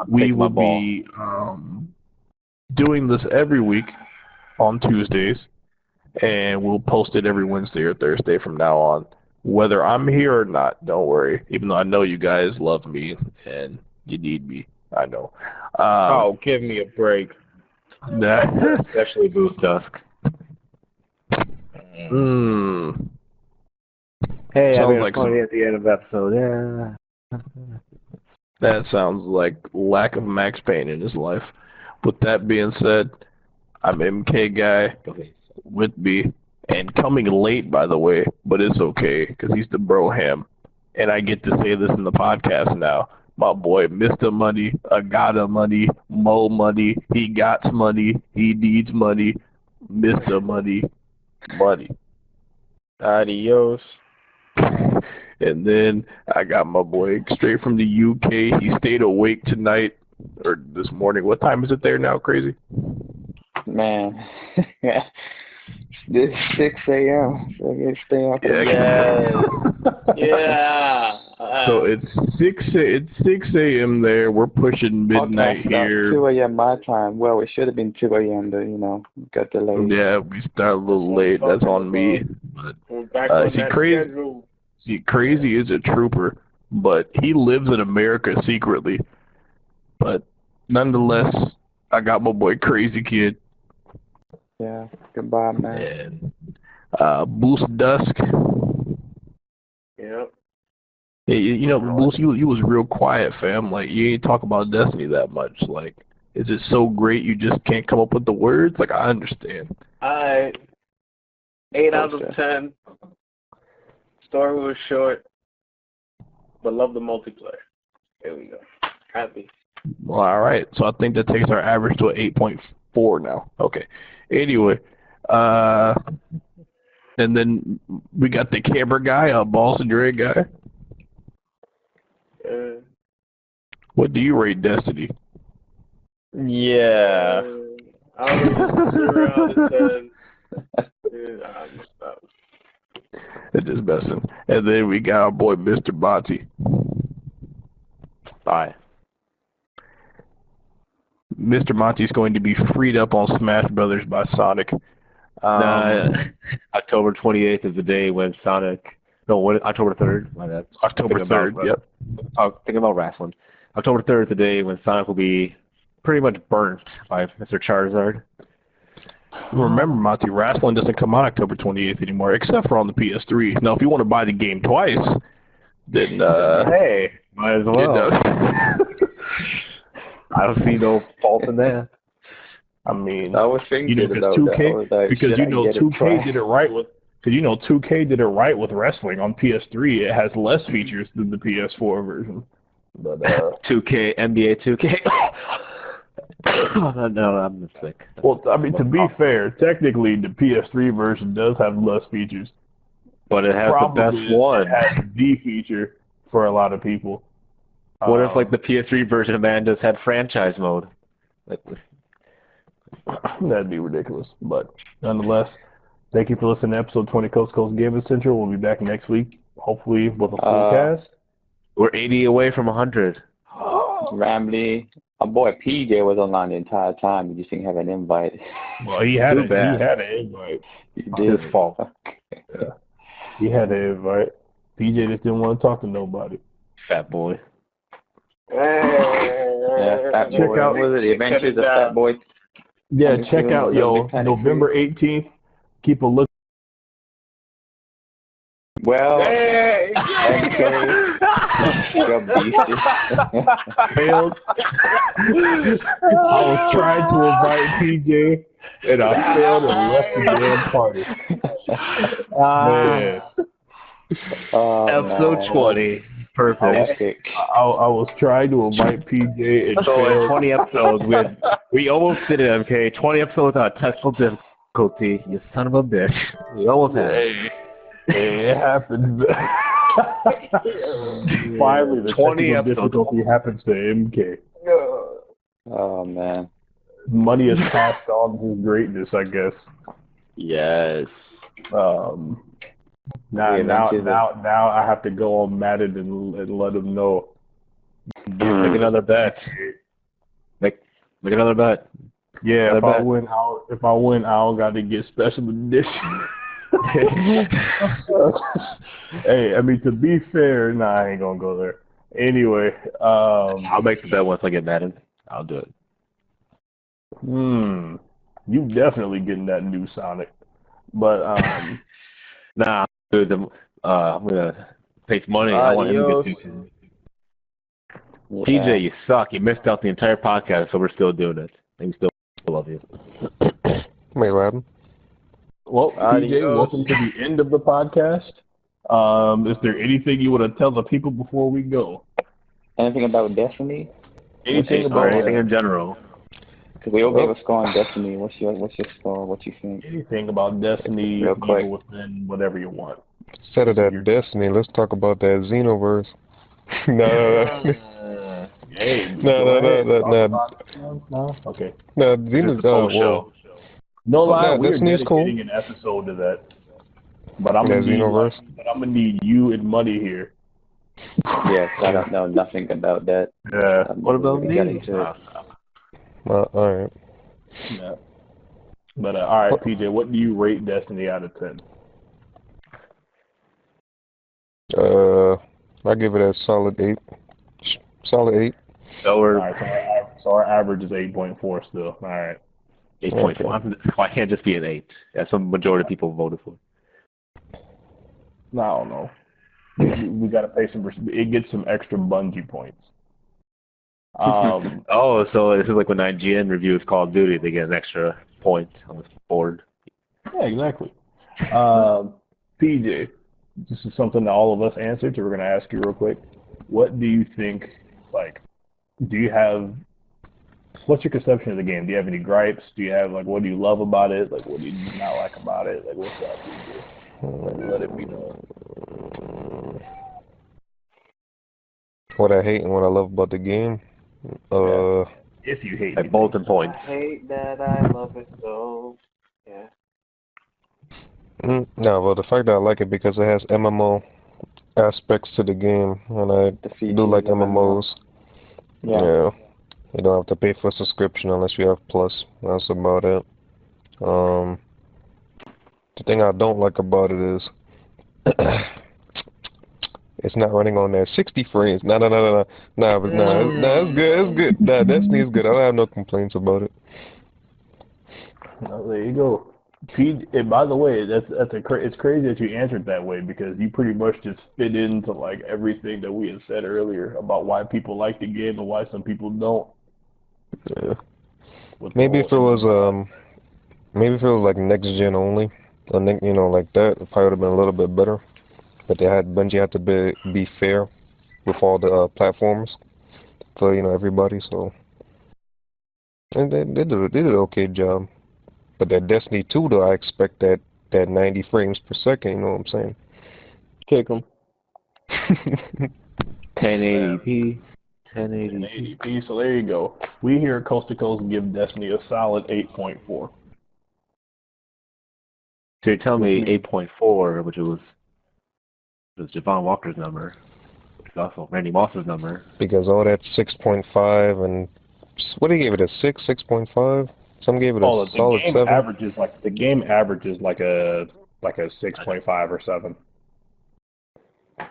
we will my ball. be doing this every week on Tuesdays, and we'll post it every Wednesday or Thursday from now on. Whether I'm here or not, don't worry. Even though I know you guys love me and you need me. I know. Oh, give me a break. Especially Booth Dusk. Hey, I Sounds made like funny at the end of the episode. Yeah. That sounds like lack of Max Payne in his life. With that being said, I'm MKGUY with B, and coming late, by the way, but it's okay, because he's the broham. And I get to say this in the podcast now. My boy, Mr. Money, Agata Money, Mo Money, he got money, he needs money, Mr. Money, money. Adios. And then I got my boy straight from the UK. He stayed awake tonight, or this morning. What time is it there now, Crazy? Man. It's 6 a.m. So I gotta stay up. Yeah. So it's 6 a.m. there. We're pushing midnight here. 2 a.m. my time. Well, it should have been 2 a.m. but, got delayed. Yeah, we started a little late. That's on me. But We're back on that schedule. Crazy is a trooper, but he lives in America secretly. But nonetheless, I got my boy Crazy Kid. Yeah. Goodbye, man. And Boost Dusk. Yep. Hey, Boost, you was real quiet, fam. Like, you ain't talk about Destiny that much. Like, is it so great you just can't come up with the words? Like, I understand. Alright. 8 out of 10. Story was short, but love the multiplayer. There we go. Happy. Well, all right. So I think that takes our average to an 8.4 now. Okay. Anyway, and then we got the camera guy, Balls and Dre guy. What do you rate Destiny? Yeah. I was 0 out of 10. It's just messing. And then we got our boy Mr. Monty. Bye. Mr. Monty's going to be freed up on Smash Brothers by Sonic. October 28th is the day when Sonic. No, what? October 3rd. My bad. October 3rd. Yep. Thinking about wrestling. October 3rd is the day when Sonic will be pretty much burnt by Mr. Charizard. Remember, Monty, wrestling doesn't come out October 28th anymore, except for on the PS3. Now, if you want to buy the game twice, then hey, might as well. I don't see no fault in that. I mean, I was thinking about 2K, that. because 2K did it right with. Because 2K did it right with wrestling on PS3. It has less features than the PS4 version. But 2K, NBA 2K. No, I'm sick. Well, I mean, to be fair, technically the PS3 version does have less features, but it has the best one. It has the feature for a lot of people. What if, like, the PS3 version of man just had franchise mode? That'd be ridiculous. But nonetheless, thank you for listening to episode 20 Coast Coast Gaming Central. We'll be back next week, hopefully with a full cast. We're 80 away from 100. Ramley. My boy PJ was online the entire time. He just didn't have an invite. Well, he had an invite. He did. His fault. Yeah. He had an invite. PJ just didn't want to talk to nobody. Fat boy. Yeah, Fat Boy. Check out the Adventures of Fat Boy. Yeah, check out November 18th. Keep a look. Well, hey! Failed. I was trying to invite PJ, and I failed and left the damn party. Man. Episode 20. Perfect. I was trying to invite PJ and so 20 episodes. We almost did it, MK. 20 episodes without technical difficulty. You son of a bitch. We almost had it. It happened. Finally, the 20 difficulty happens to MK. Oh, man. Money has passed on his greatness, I guess. Yes. Now I have to go on Madden and let them know. Make another bet. Make another bet. Yeah, Another if I win, I'll got to get special edition. Hey, I mean, to be fair, nah, I ain't gonna go there. Anyway, I'll make the bet once I get Madden. I'll do it. You definitely getting that new Sonic, but Nah, dude, I'm gonna pay some money. I want him to get two. Yeah. TJ, you suck. You missed out the entire podcast, so we're still doing it. And we still love you. Wait, what happened? Well, PJ, welcome to the end of the podcast. Is there anything you want to tell the people before we go? Anything about Destiny? Anything in general? Because we all gave a score on Destiny. What's your score? What you think? Anything about Destiny? Real quick. Within whatever you want. Instead of that Destiny, let's talk about that Xenoverse. No. Okay. No, Xenoverse. No lie, we're Destiny's dedicating cool. an episode to that. But I'm gonna need you and Money here. Yes, I don't know nothing about that. Yeah. What about me? All right. Yeah. But all right, PJ, what do you rate Destiny out of 10? I give it a solid 8. Solid 8. So our average is 8.4 still. All right. 8.4. Why can't it just be an 8? That's what the majority of people voted for. I don't know. We got to pay some. It gets some extra Bungie points. Oh, so this is like when IGN reviews Call of Duty, they get an extra point on the board. Yeah, exactly. PJ, this is something that all of us answered, so we're going to ask you real quick. What do you think, what's your conception of the game? Do you have any gripes? Do you have, what do you love about it? What do you not like about it? What's up, PJ? Let it be known. What I hate and what I love about the game? If you hate at bulletin points. I hate that I love it so. Yeah. No, well, the fact that I like it because it has MMO aspects to the game, and I do like MMOs. Yeah. You don't have to pay for a subscription unless you have Plus. That's about it. The thing I don't like about it is it's not running on there 60 frames. No, it's good. It's good. Nah, Destiny is good. I don't have no complaints about it. Oh, there you go. And by the way, it's crazy that you answered that way because you pretty much just fit into everything that we had said earlier about why people like the game and why some people don't. Yeah. Maybe if it was like next gen only, like that, it probably would have been a little bit better. But Bungie had to be fair with all the platforms for everybody. So, and they did an okay job. But that Destiny 2 though, I expect that 90 frames per second. You know what I'm saying? Kick them. 1080p. 1080p. So there you go. We here at Coast to Coast give Destiny a solid 8.4. So you're telling me 8.4, which was Javon Walker's number, which is also Randy Moss's number. Because all that 6.5 and what do you give it, a 6, 6.5? Some gave it a solid 7. The game averages like a 6.5 or 7. I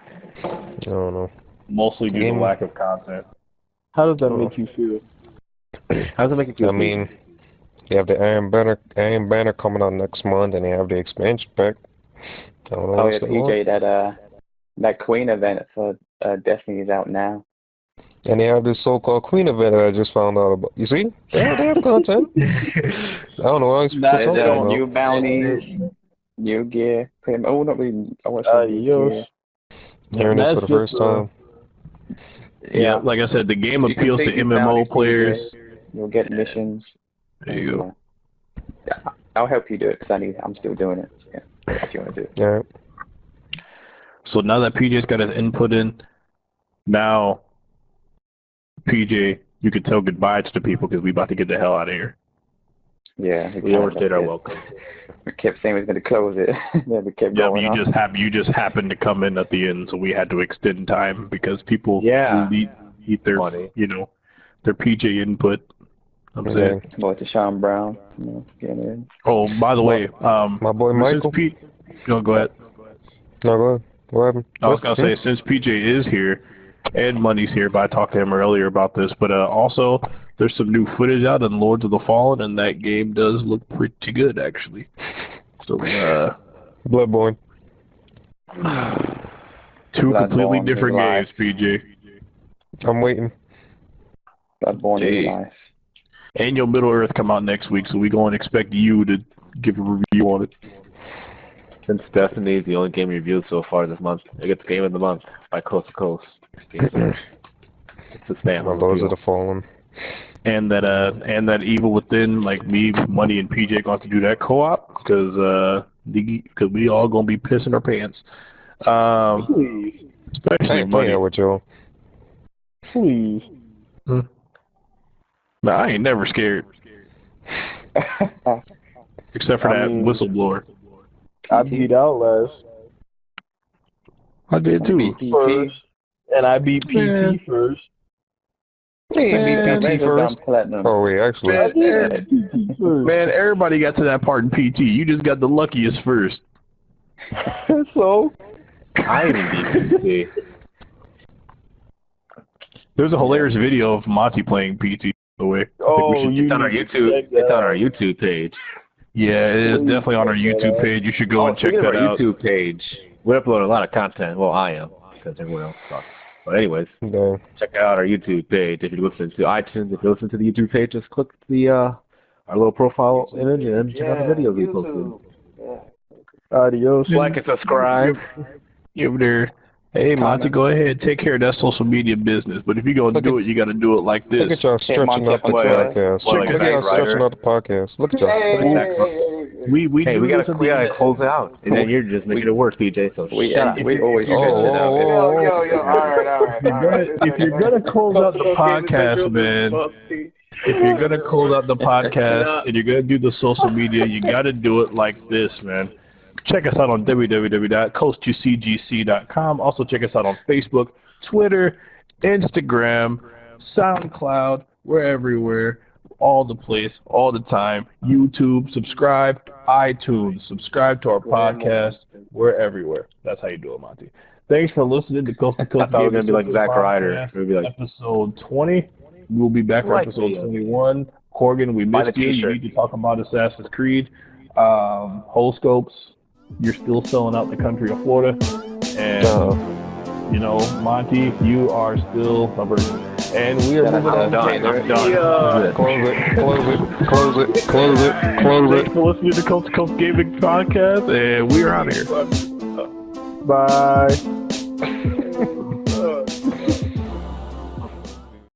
don't know. Mostly due to lack of content. How does that make you feel? How does it make you feel? I mean, you have the Iron Banner coming out next month, and they have the expansion pack. I don't know PJ, that Queen event for Destiny is out now. And they have this so-called Queen event that I just found out about. You see? They have content. I don't know. New bounties, new gear. Oh, not really. I want some new gear. Hearing it for the first time. Yeah, like I said, the game appeals to MMO players. You'll get missions. There you go. Yeah, I'll help you do it because I'm still doing it. Yeah, if you want to do it. Yeah. So now that PJ's got his input in, now PJ, you can tell goodbye to the people because we about to get the hell out of here. Yeah, We overstayed our welcome. We kept saying we was going to close it. Then we kept going on. You just happened to come in at the end, so we had to extend time because people need their Money. their PJ input. I'm saying. About to Sean Brown, getting in. Oh, by the way, my boy Michael. Go ahead. No, go ahead. What happened? I was gonna say, since PJ is here and Money's here, but I talked to him earlier about this. But also, there's some new footage out in Lords of the Fallen, and that game does look pretty good, actually. So, Bloodborne. Two completely different games, PJ. I'm waiting. Bloodborne is life. And your Middle Earth come out next week, so we going to expect you to give a review on it. Since Destiny is the only game reviewed so far this month, it gets Game of the Month by Coast to Coast. It's a stamp. Lords of the Fallen. And that Evil Within, like me, Money, and PJ going to do that co-op because we all gonna be pissing our pants. Especially Money. With y'all. Please. No, I ain't never scared. Except for that whistleblower. I beat Outlast. I did too. First, and I beat PT first. PT first. Oh wait, actually. Man, everybody got to that part in PT. You just got the luckiest first. So? I didn't beat PT. There's a hilarious video of Monty playing PT. The way. It's on our YouTube. It's on our YouTube page. Yeah, it is definitely on our YouTube page. You should go and check that out. Our YouTube page. We upload a lot of content. Well, I am, because everyone else sucks. But anyways, check out our YouTube page. If you're listening to iTunes, if you're listening to the YouTube page, just click the our little profile image and check out the videos we posted. Adios. Like and subscribe. Give there. Hey, Monty, go ahead. Take care of that social media business. But if you're going to do it, you got to do it like this. Look at y'all stretching out the podcast. Look at y'all stretching out the podcast. Look at y'all. We gotta close it out. And then you're just making it worse, PJ. So we always stretch it out. All right. If you're going to close out the podcast, man, if you're going to close out the podcast and you're going to do the social media, you got to do it like this, man. Check us out on www.coast2cgc.com. Also check us out on Facebook, Twitter, Instagram, SoundCloud. We're everywhere, all the place, all the time. YouTube, subscribe, iTunes, subscribe to our podcast. We're everywhere. That's how you do it, Monty. Thanks for listening to Coast to Coast. I thought we were going to be like Zack Ryder. Episode 20. We'll be back for episode 21. Corgan, we missed you. You need to talk about Assassin's Creed. Holescopes. You're still selling out the country of Florida, and Monty, you are still a virgin. And we are moving on. I'm done. Close it. Thanks for listening to Coast to Coast Gaming Podcast, and we are out of here. Bye.